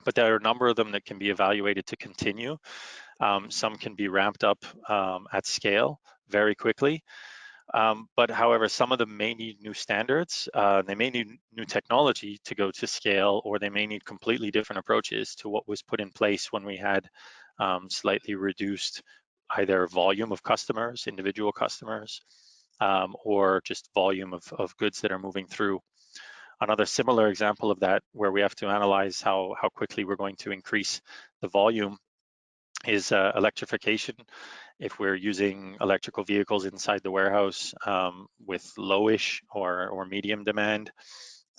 but there are a number of them that can be evaluated to continue. Some can be ramped up at scale very quickly. But however, some of them may need new standards, they may need new technology to go to scale, or they may need completely different approaches to what was put in place when we had slightly reduced either volume of customers, individual customers, or just volume of goods that are moving through. Another similar example of that, where we have to analyze how quickly we're going to increase the volume, is electrification. If we're using electrical vehicles inside the warehouse with lowish or medium demand,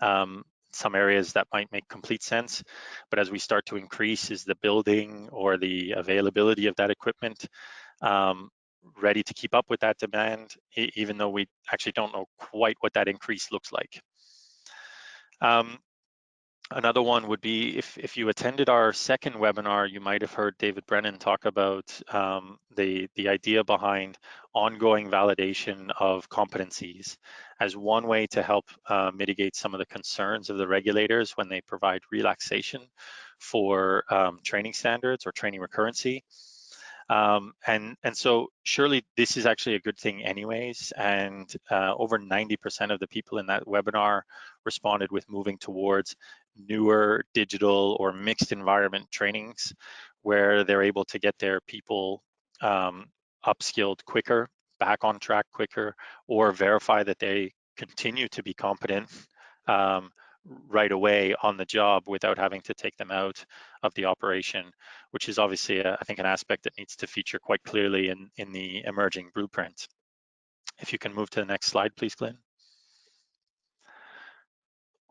some areas that might make complete sense. But as we start to increase, is the building or the availability of that equipment ready to keep up with that demand, even though we actually don't know quite what that increase looks like. Another one would be, if you attended our second webinar, you might have heard David Brennan talk about the idea behind ongoing validation of competencies as one way to help mitigate some of the concerns of the regulators when they provide relaxation for training standards or training recurrency. And so surely this is actually a good thing anyways, and over 90% of the people in that webinar responded with moving towards newer digital or mixed environment trainings where they're able to get their people upskilled quicker, back on track quicker, or verify that they continue to be competent right away on the job without having to take them out of the operation, which is obviously, I think, an aspect that needs to feature quite clearly in the emerging blueprint. If you can move to the next slide, please, Glenn.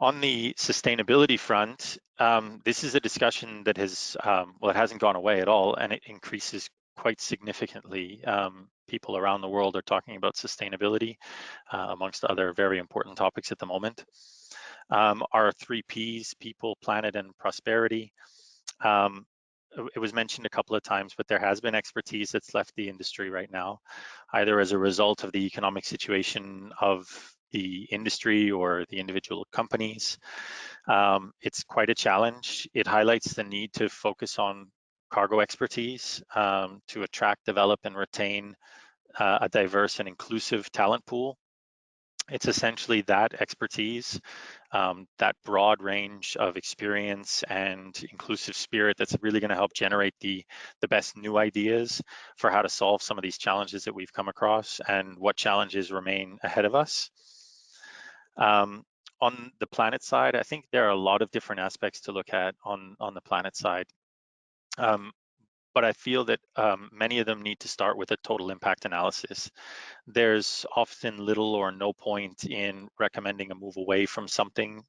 On the sustainability front, this is a discussion that has, well, it hasn't gone away at all, and it increases quite significantly. People around the world are talking about sustainability, amongst other very important topics at the moment. Our 3 Ps, people, planet, and prosperity. It was mentioned a couple of times, but there has been expertise that's left the industry right now, either as a result of the economic situation of the industry or the individual companies. It's quite a challenge. It highlights the need to focus on cargo expertise to attract, develop, and retain a diverse and inclusive talent pool. It's essentially that expertise, that broad range of experience and inclusive spirit that's really going to help generate the best new ideas for how to solve some of these challenges that we've come across and what challenges remain ahead of us. On the planet side, I think there are a lot of different aspects to look at on the planet side. But I feel that many of them need to start with a total impact analysis. There's often little or no point in recommending a move away from something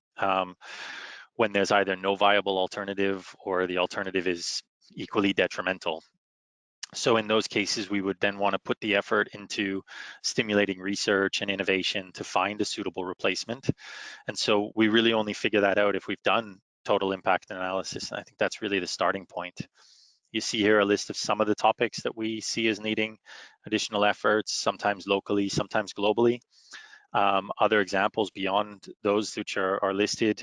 when there's either no viable alternative or the alternative is equally detrimental. So in those cases, we would then want to put the effort into stimulating research and innovation to find a suitable replacement. And so we really only figure that out if we've done total impact analysis. And I think that's really the starting point. You see here a list of some of the topics that we see as needing additional efforts, sometimes locally, sometimes globally. Other examples beyond those which are listed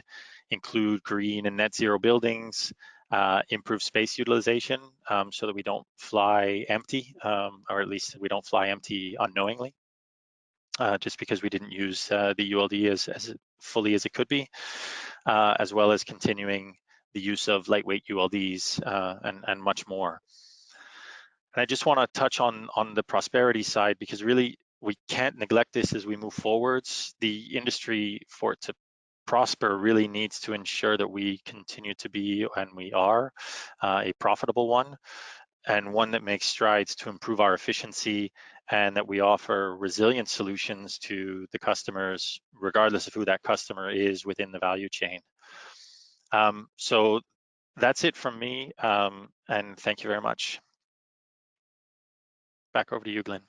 include green and net zero buildings, improve space utilization so that we don't fly empty, or at least we don't fly empty unknowingly, just because we didn't use the ULD as fully as it could be, as well as continuing the use of lightweight ULDs and much more. And I just want to touch on the prosperity side, because really we can't neglect this as we move forwards. The industry, for it to prosper, really needs to ensure that we continue to be, and we are, a profitable one, and one that makes strides to improve our efficiency, and that we offer resilient solutions to the customers, regardless of who that customer is within the value chain. So that's it from me, and thank you very much. Back over to you, Glenn.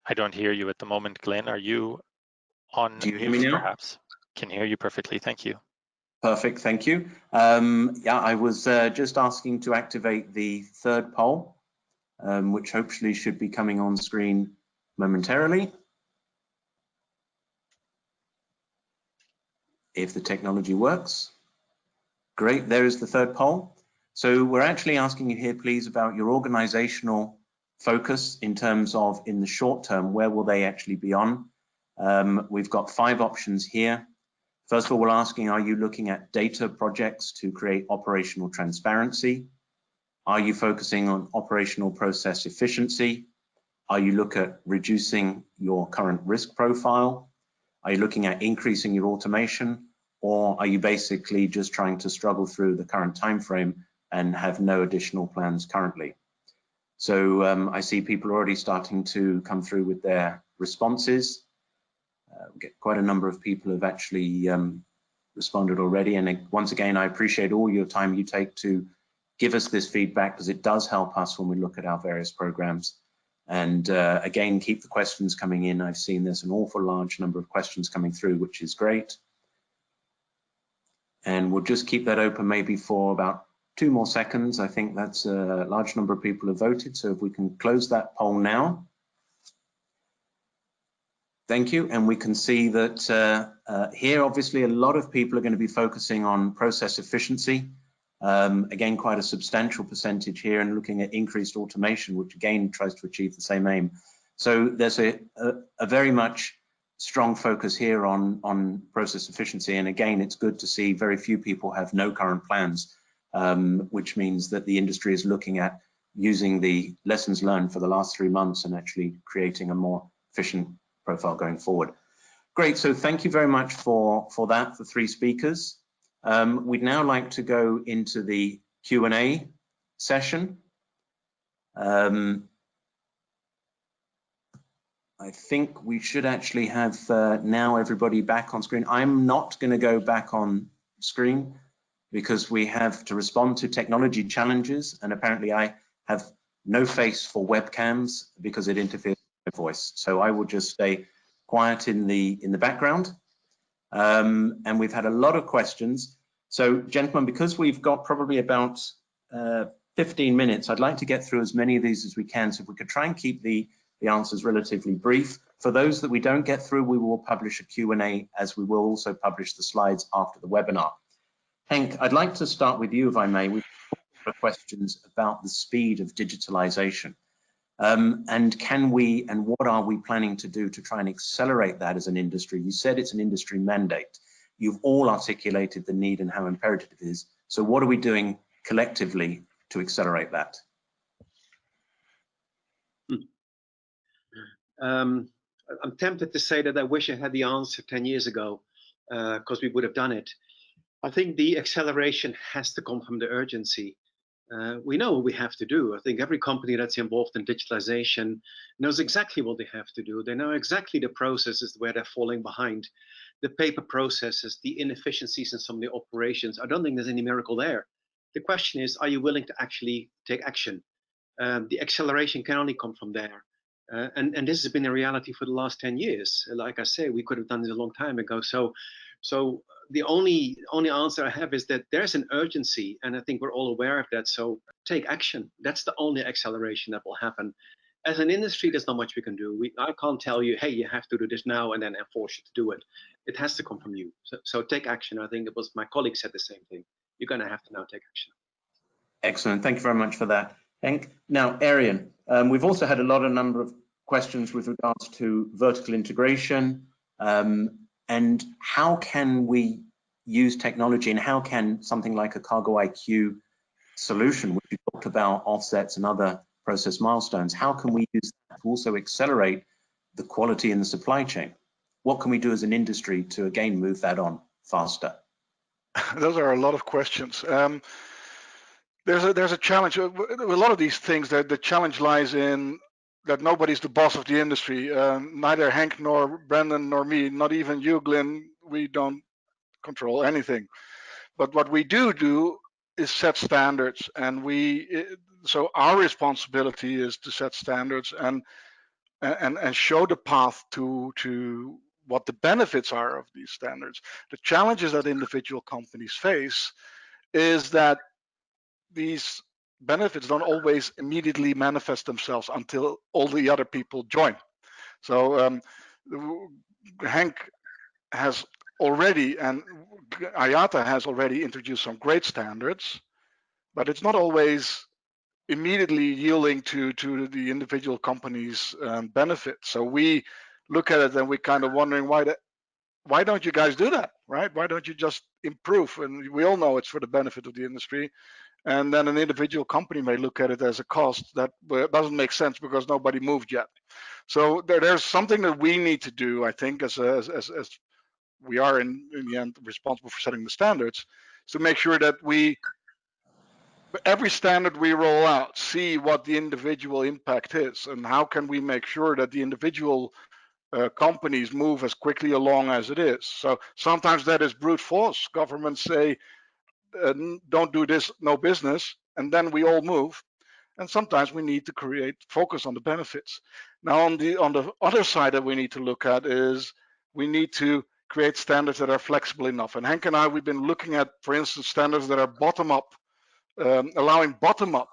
I don't hear you at the moment, Glenn. Are you on mute? Do you hear me now? Perhaps. Can hear you perfectly. Thank you. Perfect. Thank you. Yeah, I was just asking to activate the third poll, which hopefully should be coming on screen momentarily, if the technology works. Great. There is the third poll. So we're actually asking you here, please, about your organizational focus in terms of, in the short term, where will they actually be on? We've got 5 options here. First of all, we're asking, are you looking at data projects to create operational transparency? Are you focusing on operational process efficiency? Are you looking at reducing your current risk profile? Are you looking at increasing your automation? Or are you basically just trying to struggle through the current time frame and have no additional plans currently? So I see people already starting to come through with their responses. We get quite a number of people have actually responded already. And once again, I appreciate all your time you take to give us this feedback, because it does help us when we look at our various programs. And again, keep the questions coming in. I've seen there's an awful large number of questions coming through, which is great. And we'll just keep that open maybe for about 2 more seconds. I think that's a large number of people have voted. So if we can close that poll now. Thank you. And we can see that here, obviously, a lot of people are going to be focusing on process efficiency. Again, quite a substantial percentage here, and looking at increased automation, which again tries to achieve the same aim. So there's a very much strong focus here on process efficiency. And again, it's good to see very few people have no current plans, which means that the industry is looking at using the lessons learned for the last 3 months and actually creating a more efficient profile going forward. Great, so thank you very much for that, for 3 speakers. We'd now like to go into the Q&A session. I think we should actually have now everybody back on screen. I'm not going to go back on screen because we have to respond to technology challenges, and apparently I have no face for webcams because it interferes with my voice. So I will just stay quiet in the background. And we've had a lot of questions. So gentlemen, because we've got probably about 15 minutes, I'd like to get through as many of these as we can. So if we could try and keep the answers relatively brief. For those that we don't get through, we will publish a Q&A, as we will also publish the slides after the webinar. Henk, I'd like to start with you, if I may. We've got questions about the speed of digitalization. And can we, and what are we planning to do to try and accelerate that as an industry? You said it's an industry mandate. You've all articulated the need and how imperative it is. So what are we doing collectively to accelerate that? I'm tempted to say that I wish I had the answer 10 years ago, because we would have done it. I think the acceleration has to come from the urgency. We know what we have to do. I think every company that's involved in digitalization knows exactly what they have to do. They know exactly the processes where they're falling behind, the paper processes, the inefficiencies in some of the operations. I don't think there's any miracle there. The question is, are you willing to actually take action? The acceleration can only come from there. And this has been a reality for the last 10 years. Like I say, we could have done it a long time ago. So the only answer I have is that there's an urgency, and I think we're all aware of that. So take action. That's the only acceleration that will happen. As an industry, there's not much we can do. I can't tell you, hey, you have to do this now, and then enforce you to do it. It has to come from you. So take action. I think it was my colleague said the same thing. You're going to have to now take action. Excellent. Thank you very much for that, Henk. Now, Arian, we've also had a number of questions with regards to vertical integration, and how can we use technology, and how can something like a Cargo IQ solution, which we talked about, offsets and other process milestones, how can we use that to also accelerate the quality in the supply chain? What can we do as an industry to, again, move that on faster? Those are a lot of questions. There's a challenge with a lot of these things. That the challenge lies in that nobody's the boss of the industry. Neither Henk nor Brandon nor me, not even you, Glyn. We don't control anything. But what we do is set standards, and so our responsibility is to set standards and show the path to what the benefits are of these standards. The challenges that individual companies face is that these benefits don't always immediately manifest themselves until all the other people join. So Henk has already, and IATA has already introduced some great standards, but it's not always immediately yielding to the individual companies' benefit. So we look at it and we're kind of wondering why why don't you guys do that, right? Why don't you just improve? And we all know it's for the benefit of the industry. And then an individual company may look at it as a cost that doesn't make sense because nobody moved yet. So there's something that we need to do, I think, as we are in the end responsible for setting the standards, is to make sure that every standard we roll out, see what the individual impact is, and how can we make sure that the individual companies move as quickly along as it is. So sometimes that is brute force. Governments say, don't do this, no business, and then we all move. And sometimes we need to focus on the benefits. Now, on the other side that we need to look at is we need to create standards that are flexible enough. And Henk and I, we've been looking at, for instance, standards that are bottom-up, allowing bottom-up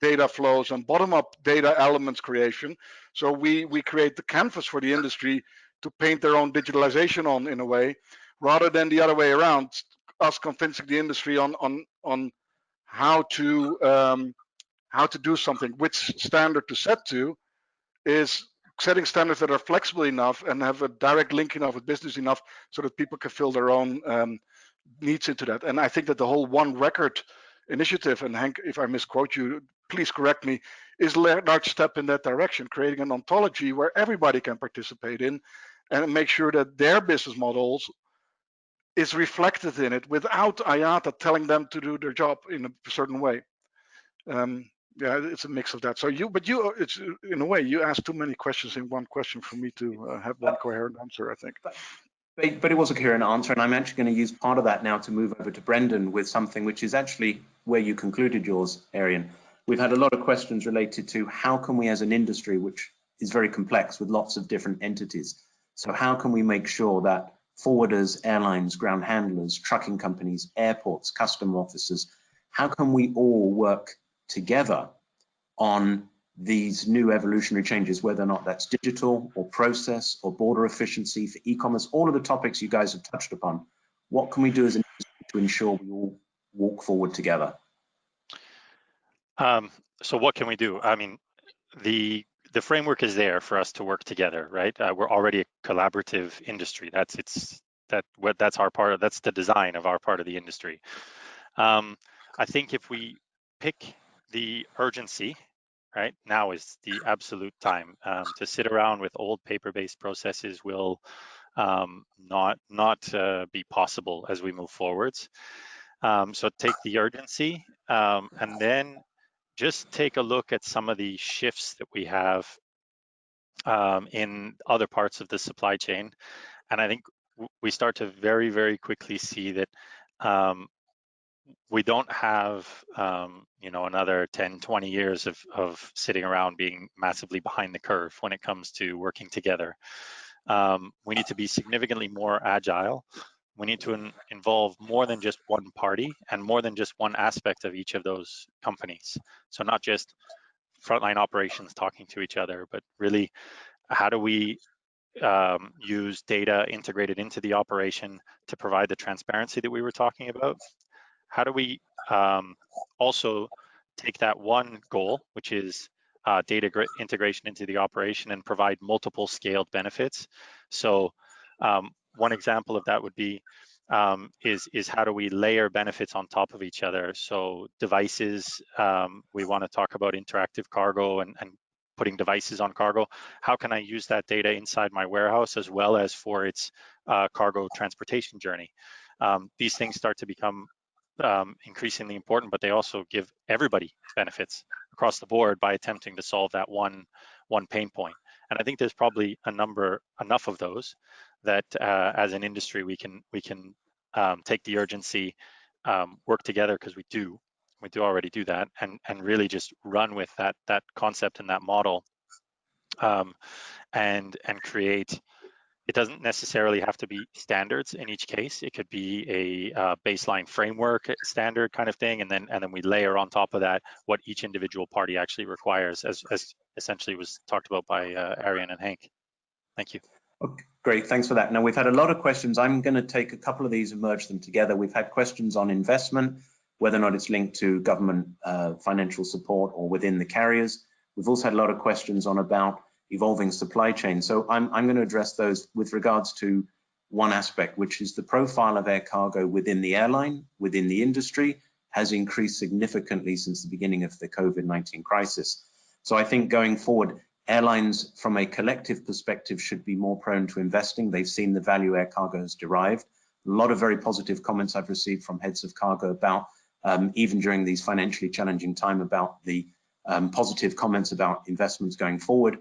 data flows and bottom-up data elements creation. So we create the canvas for the industry to paint their own digitalization on, in a way, rather than the other way around, us convincing the industry on how to do something, which standard to set to. Is setting standards that are flexible enough and have a direct link enough with business enough so that people can fill their own needs into that. And I think that the whole One Record initiative, and Henk, if I misquote you, please correct me, is a large step in that direction, creating an ontology where everybody can participate in and make sure that their business models is reflected in it without IATA telling them to do their job in a certain way. Yeah, it's a mix of that. So it's in a way, you asked too many questions in one question for me to have one coherent answer, I think. But it was a coherent answer, and I'm actually going to use part of that now to move over to Brendan with something which is actually where you concluded yours, Arian. We've had a lot of questions related to how can we as an industry, which is very complex with lots of different entities, so how can we make sure that forwarders, airlines, ground handlers, trucking companies, airports, custom officers, how can we all work together on these new evolutionary changes, whether or not that's digital or process or border efficiency for e-commerce, all of the topics you guys have touched upon. What can we do as an industry to ensure we all walk forward together? So what can we do? I mean, the framework is there for us to work together, right? We're already a collaborative industry. That's our part. That's the design of our part of the industry. I think if we pick the urgency, right, now is the absolute time. To sit around with old paper-based processes will not be possible as we move forwards. So take the urgency and then just take a look at some of the shifts that we have in other parts of the supply chain. And I think we start to very, very quickly see that we don't have another 10, 20 years of sitting around being massively behind the curve when it comes to working together. We need to be significantly more agile. We need to involve more than just one party and more than just one aspect of each of those companies. So not just frontline operations talking to each other, but really how do we use data integrated into the operation to provide the transparency that we were talking about? How do we also take that one goal, which is data integration into the operation, and provide multiple scaled benefits? So one example of that would be is how do we layer benefits on top of each other? So devices, we want to talk about interactive cargo and putting devices on cargo. How can I use that data inside my warehouse as well as for its cargo transportation journey? These things start to become increasingly important, but they also give everybody benefits across the board by attempting to solve that one pain point. And I think there's probably enough of those that as an industry we can take the urgency, work together, because we do already do that, and really just run with that concept and that model, and create. It doesn't necessarily have to be standards in each case. It could be a baseline framework standard kind of thing, and then we layer on top of that what each individual party actually requires, as essentially was talked about by Arian and Henk. Thank you. Okay, great, thanks for that. Now we've had a lot of questions. I'm going to take a couple of these and merge them together. We've had questions on investment, whether or not it's linked to government financial support or within the carriers. We've also had a lot of questions on about evolving supply chain. So I'm going to address those with regards to one aspect, which is the profile of air cargo within the airline, within the industry, has increased significantly since the beginning of the COVID-19 crisis. So I think going forward, airlines from a collective perspective should be more prone to investing. They've seen the value air cargo has derived. A lot of very positive comments I've received from heads of cargo about, even during these financially challenging time, about the positive comments about investments going forward.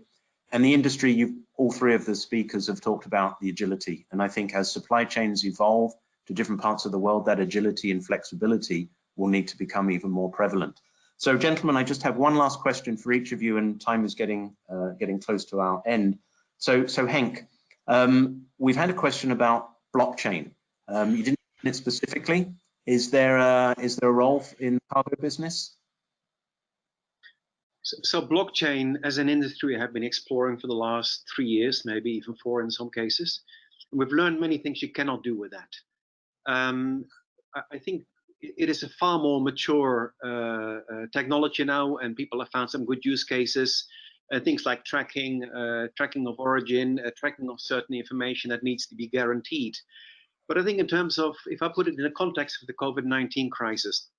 And the industry, all three of the speakers have talked about the agility. And I think as supply chains evolve to different parts of the world, that agility and flexibility will need to become even more prevalent. So gentlemen, I just have one last question for each of you, and time is getting close to our end. So Henk, we've had a question about blockchain. You didn't mention it specifically. Is there a role in the cargo business? So blockchain as an industry have been exploring for the last 3 years, maybe even 4 in some cases. And we've learned many things you cannot do with that. I think it is a far more mature technology now, and people have found some good use cases. Things like tracking of origin, tracking of certain information that needs to be guaranteed. But I think in terms of, if I put it in the context of the COVID-19 crisis,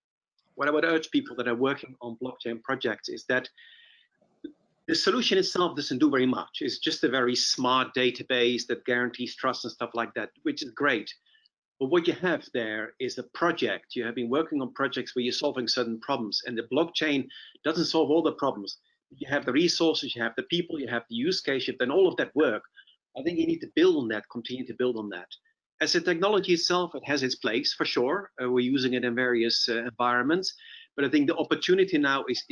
what I would urge people that are working on blockchain projects is that the solution itself doesn't do very much. It's just a very smart database that guarantees trust and stuff like that, which is great. But what you have there is a project. You have been working on projects where you're solving certain problems, and the blockchain doesn't solve all the problems. You have the resources, you have the people, you have the use case, you've done all of that work. I think you need to build on that, continue to build on that. As a technology itself, it has its place for sure. We're using it in various environments, but I think the opportunity now is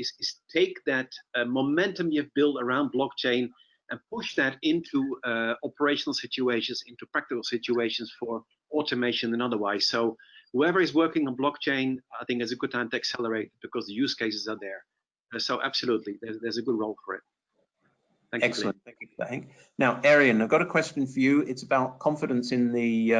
take that momentum you've built around blockchain and push that into operational situations, into practical situations for automation and otherwise. So whoever is working on blockchain, I think it's a good time to accelerate because the use cases are there. So absolutely, there's a good role for it. Thank Excellent. Thank you for that, Henk. Now, Arian, I've got a question for you. It's about confidence in the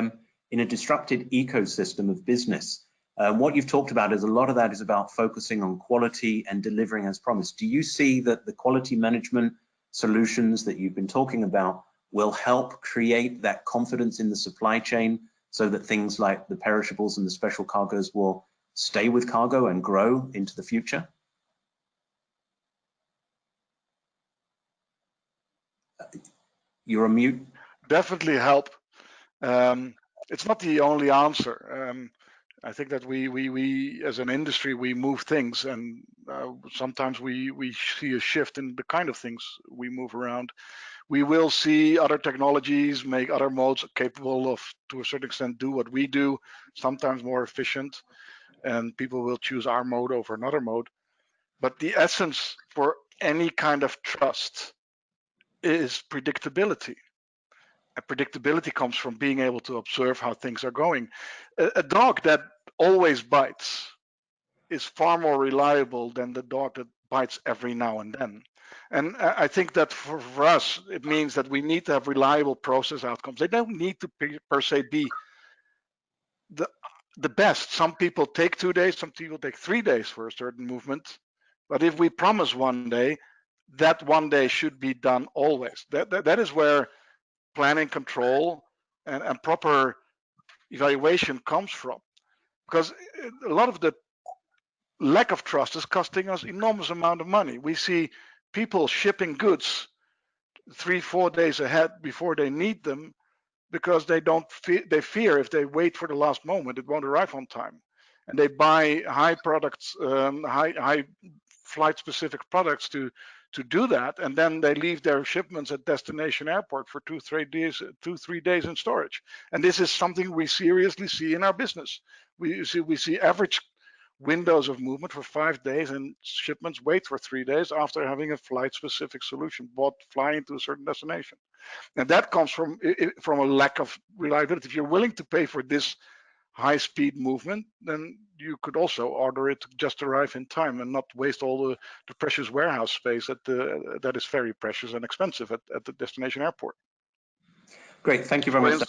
in a disrupted ecosystem of business. What you've talked about is a lot of that is about focusing on quality and delivering as promised. Do you see that the quality management solutions that you've been talking about will help create that confidence in the supply chain so that things like the perishables and the special cargoes will stay with cargo and grow into the future? You're on mute. Definitely help. It's not the only answer. I think that we as an industry, we move things, and sometimes we see a shift in the kind of things we move around. We will see other technologies make other modes capable of, to a certain extent, do what we do, sometimes more efficient, and people will choose our mode over another mode. But the essence for any kind of trust is predictability. And predictability comes from being able to observe how things are going. A dog that always bites is far more reliable than the dog that bites every now and then. And I think that for us, it means that we need to have reliable process outcomes. They don't need to per se be the best. Some people take 2 days, some people take 3 days for a certain movement. But if we promise 1 day, that 1 day should be done always. That is where planning, control, and proper evaluation comes from. Because a lot of the lack of trust is costing us enormous amount of money. We see people shipping goods 3-4 days ahead before they need them because they fear if they wait for the last moment, it won't arrive on time. And they buy high products, high flight specific products to do that, and then they leave their shipments at destination airport for 2-3 days in storage. And this is something we seriously see in our business. We see average windows of movement for 5 days, and shipments wait for 3 days after having a flight specific solution bought flying to a certain destination. And that comes from a lack of reliability. If you're willing to pay for this high speed movement, then you could also order it to just arrive in time and not waste all the precious warehouse space that is very precious and expensive at the destination airport. Great, thank you very much.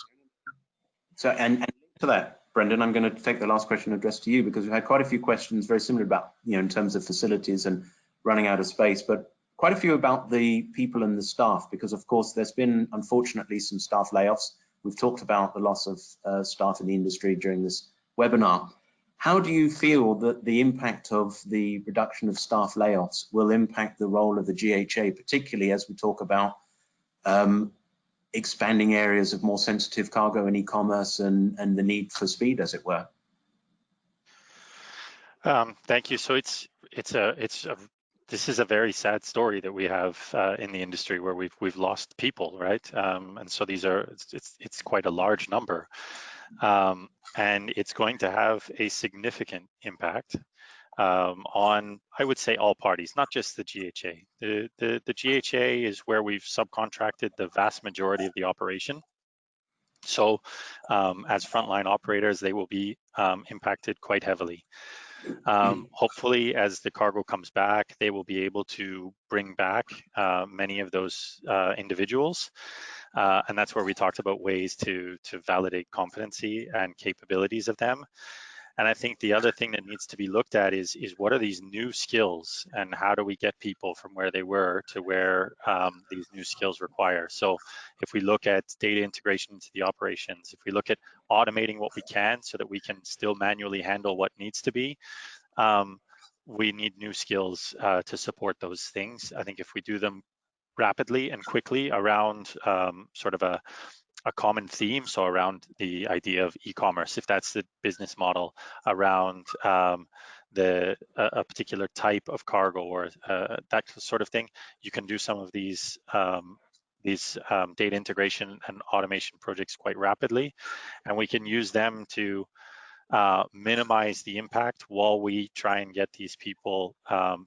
So, and to that, Brendan, I'm going to take the last question addressed to you, because we've had quite a few questions very similar about, in terms of facilities and running out of space, but quite a few about the people and the staff, because of course there's been unfortunately some staff layoffs. We've talked about the loss of staff in the industry during this webinar. How do you feel that the impact of the reduction of staff layoffs will impact the role of the GHA, particularly as we talk about expanding areas of more sensitive cargo and e-commerce and the need for speed, as it were? Thank you. So this is a very sad story that we have in the industry where we've lost people, right? And so it's quite a large number, and it's going to have a significant impact on, I would say, all parties, not just the GHA. The GHA is where we've subcontracted the vast majority of the operation. So as frontline operators, they will be impacted quite heavily. Hopefully, as the cargo comes back, they will be able to bring back many of those individuals. And that's where we talked about ways to validate competency and capabilities of them. And I think the other thing that needs to be looked at is what are these new skills and how do we get people from where they were to where these new skills require. So if we look at data integration into the operations, if we look at automating what we can so that we can still manually handle what needs to be, we need new skills to support those things. I think if we do them rapidly and quickly around sort of a common theme, so around the idea of e-commerce, if that's the business model, around a particular type of cargo or that sort of thing, you can do some of these data integration and automation projects quite rapidly, and we can use them to minimize the impact while we try and get these people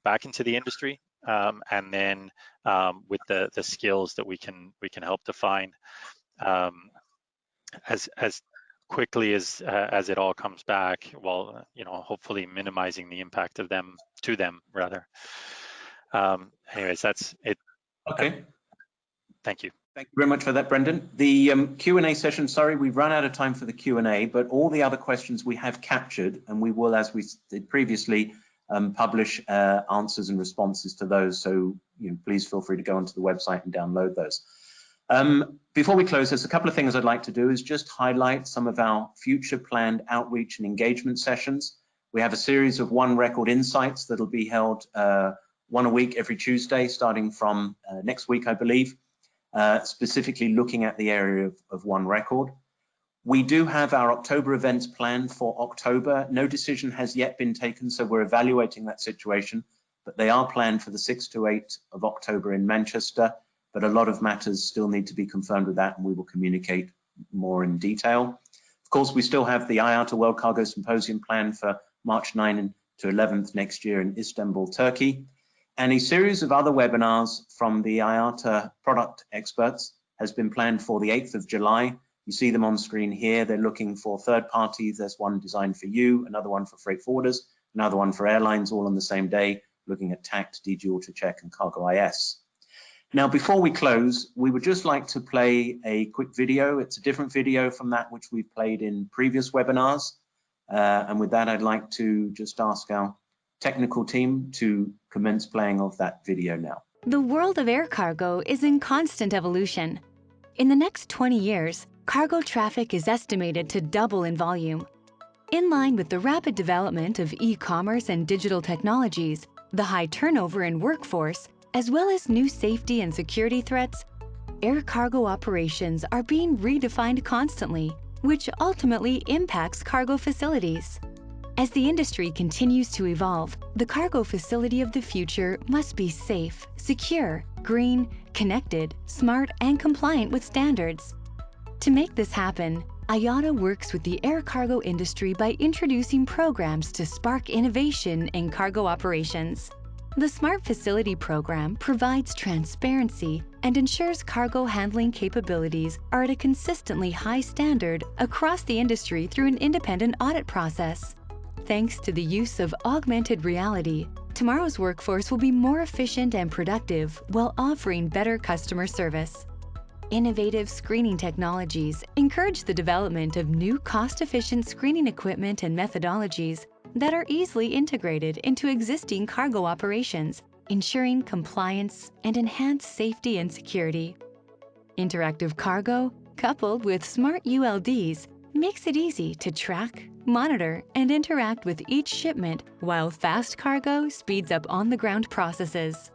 back into the industry, and then with the skills that we can help define as quickly as it all comes back, while hopefully minimizing the impact of them to them rather. Anyways, that's it. Okay. Thank you. Thank you very much for that, Brendan. The Q&A session, sorry, we've run out of time for the Q&A, but all the other questions we have captured, and we will, as we did previously, publish answers and responses to those. So please feel free to go onto the website and download those. Before we close, there's a couple of things I'd like to do is just highlight some of our future planned outreach and engagement sessions. We have a series of One Record Insights that'll be held one a week every Tuesday, starting from next week, I believe, specifically looking at the area of One Record. We do have our October events planned for October. No decision has yet been taken, so we're evaluating that situation, but they are planned for the 6th to 8th of October in Manchester. But a lot of matters still need to be confirmed with that, and we will communicate more in detail. Of course, we still have the IATA World Cargo Symposium planned for March 9th to 11th next year in Istanbul, Turkey. And a series of other webinars from the IATA product experts has been planned for the 8th of July. You see them on screen here. They're looking for third parties. There's one designed for you, another one for freight forwarders, another one for airlines, all on the same day, looking at TACT, DG AutoCheck, and Cargo IS. Now, before we close, we would just like to play a quick video. It's a different video from that which we've played in previous webinars. And with that, I'd like to just ask our technical team to commence playing of that video now. The world of air cargo is in constant evolution. In the next 20 years, cargo traffic is estimated to double in volume. In line with the rapid development of e-commerce and digital technologies, the high turnover in workforce, as well as new safety and security threats, air cargo operations are being redefined constantly, which ultimately impacts cargo facilities. As the industry continues to evolve, the cargo facility of the future must be safe, secure, green, connected, smart, and compliant with standards. To make this happen, IATA works with the air cargo industry by introducing programs to spark innovation in cargo operations. The Smart Facility Program provides transparency and ensures cargo handling capabilities are at a consistently high standard across the industry through an independent audit process. Thanks to the use of augmented reality, tomorrow's workforce will be more efficient and productive while offering better customer service. Innovative screening technologies encourage the development of new cost-efficient screening equipment and methodologies that are easily integrated into existing cargo operations, ensuring compliance and enhanced safety and security. Interactive cargo, coupled with smart ULDs, makes it easy to track, monitor, and interact with each shipment, while Fast Cargo speeds up on-the-ground processes.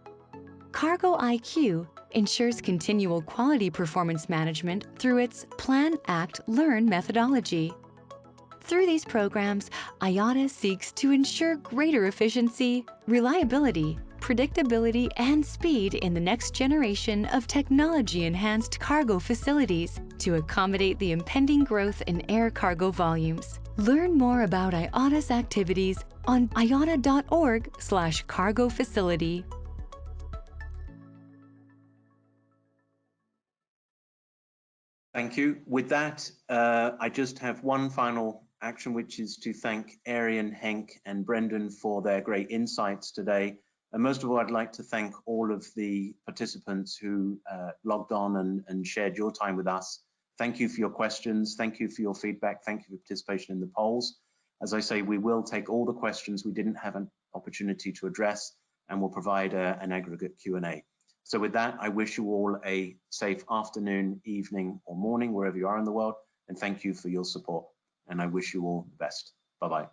Cargo IQ ensures continual quality performance management through its Plan, Act, Learn methodology. Through these programs, IATA seeks to ensure greater efficiency, reliability, predictability, and speed in the next generation of technology-enhanced cargo facilities to accommodate the impending growth in air cargo volumes. Learn more about IATA's activities on iata.org/cargo facility. Thank you. With that, I just have one final action, which is to thank Arian, Henk, and Brendan for their great insights today. And most of all, I'd like to thank all of the participants who logged on and shared your time with us. Thank you for your questions. Thank you for your feedback. Thank you for participation in the polls. As I say, we will take all the questions we didn't have an opportunity to address, and we'll provide an aggregate Q&A. So with that, I wish you all a safe afternoon, evening, or morning, wherever you are in the world, and thank you for your support. And I wish you all the best. Bye-bye.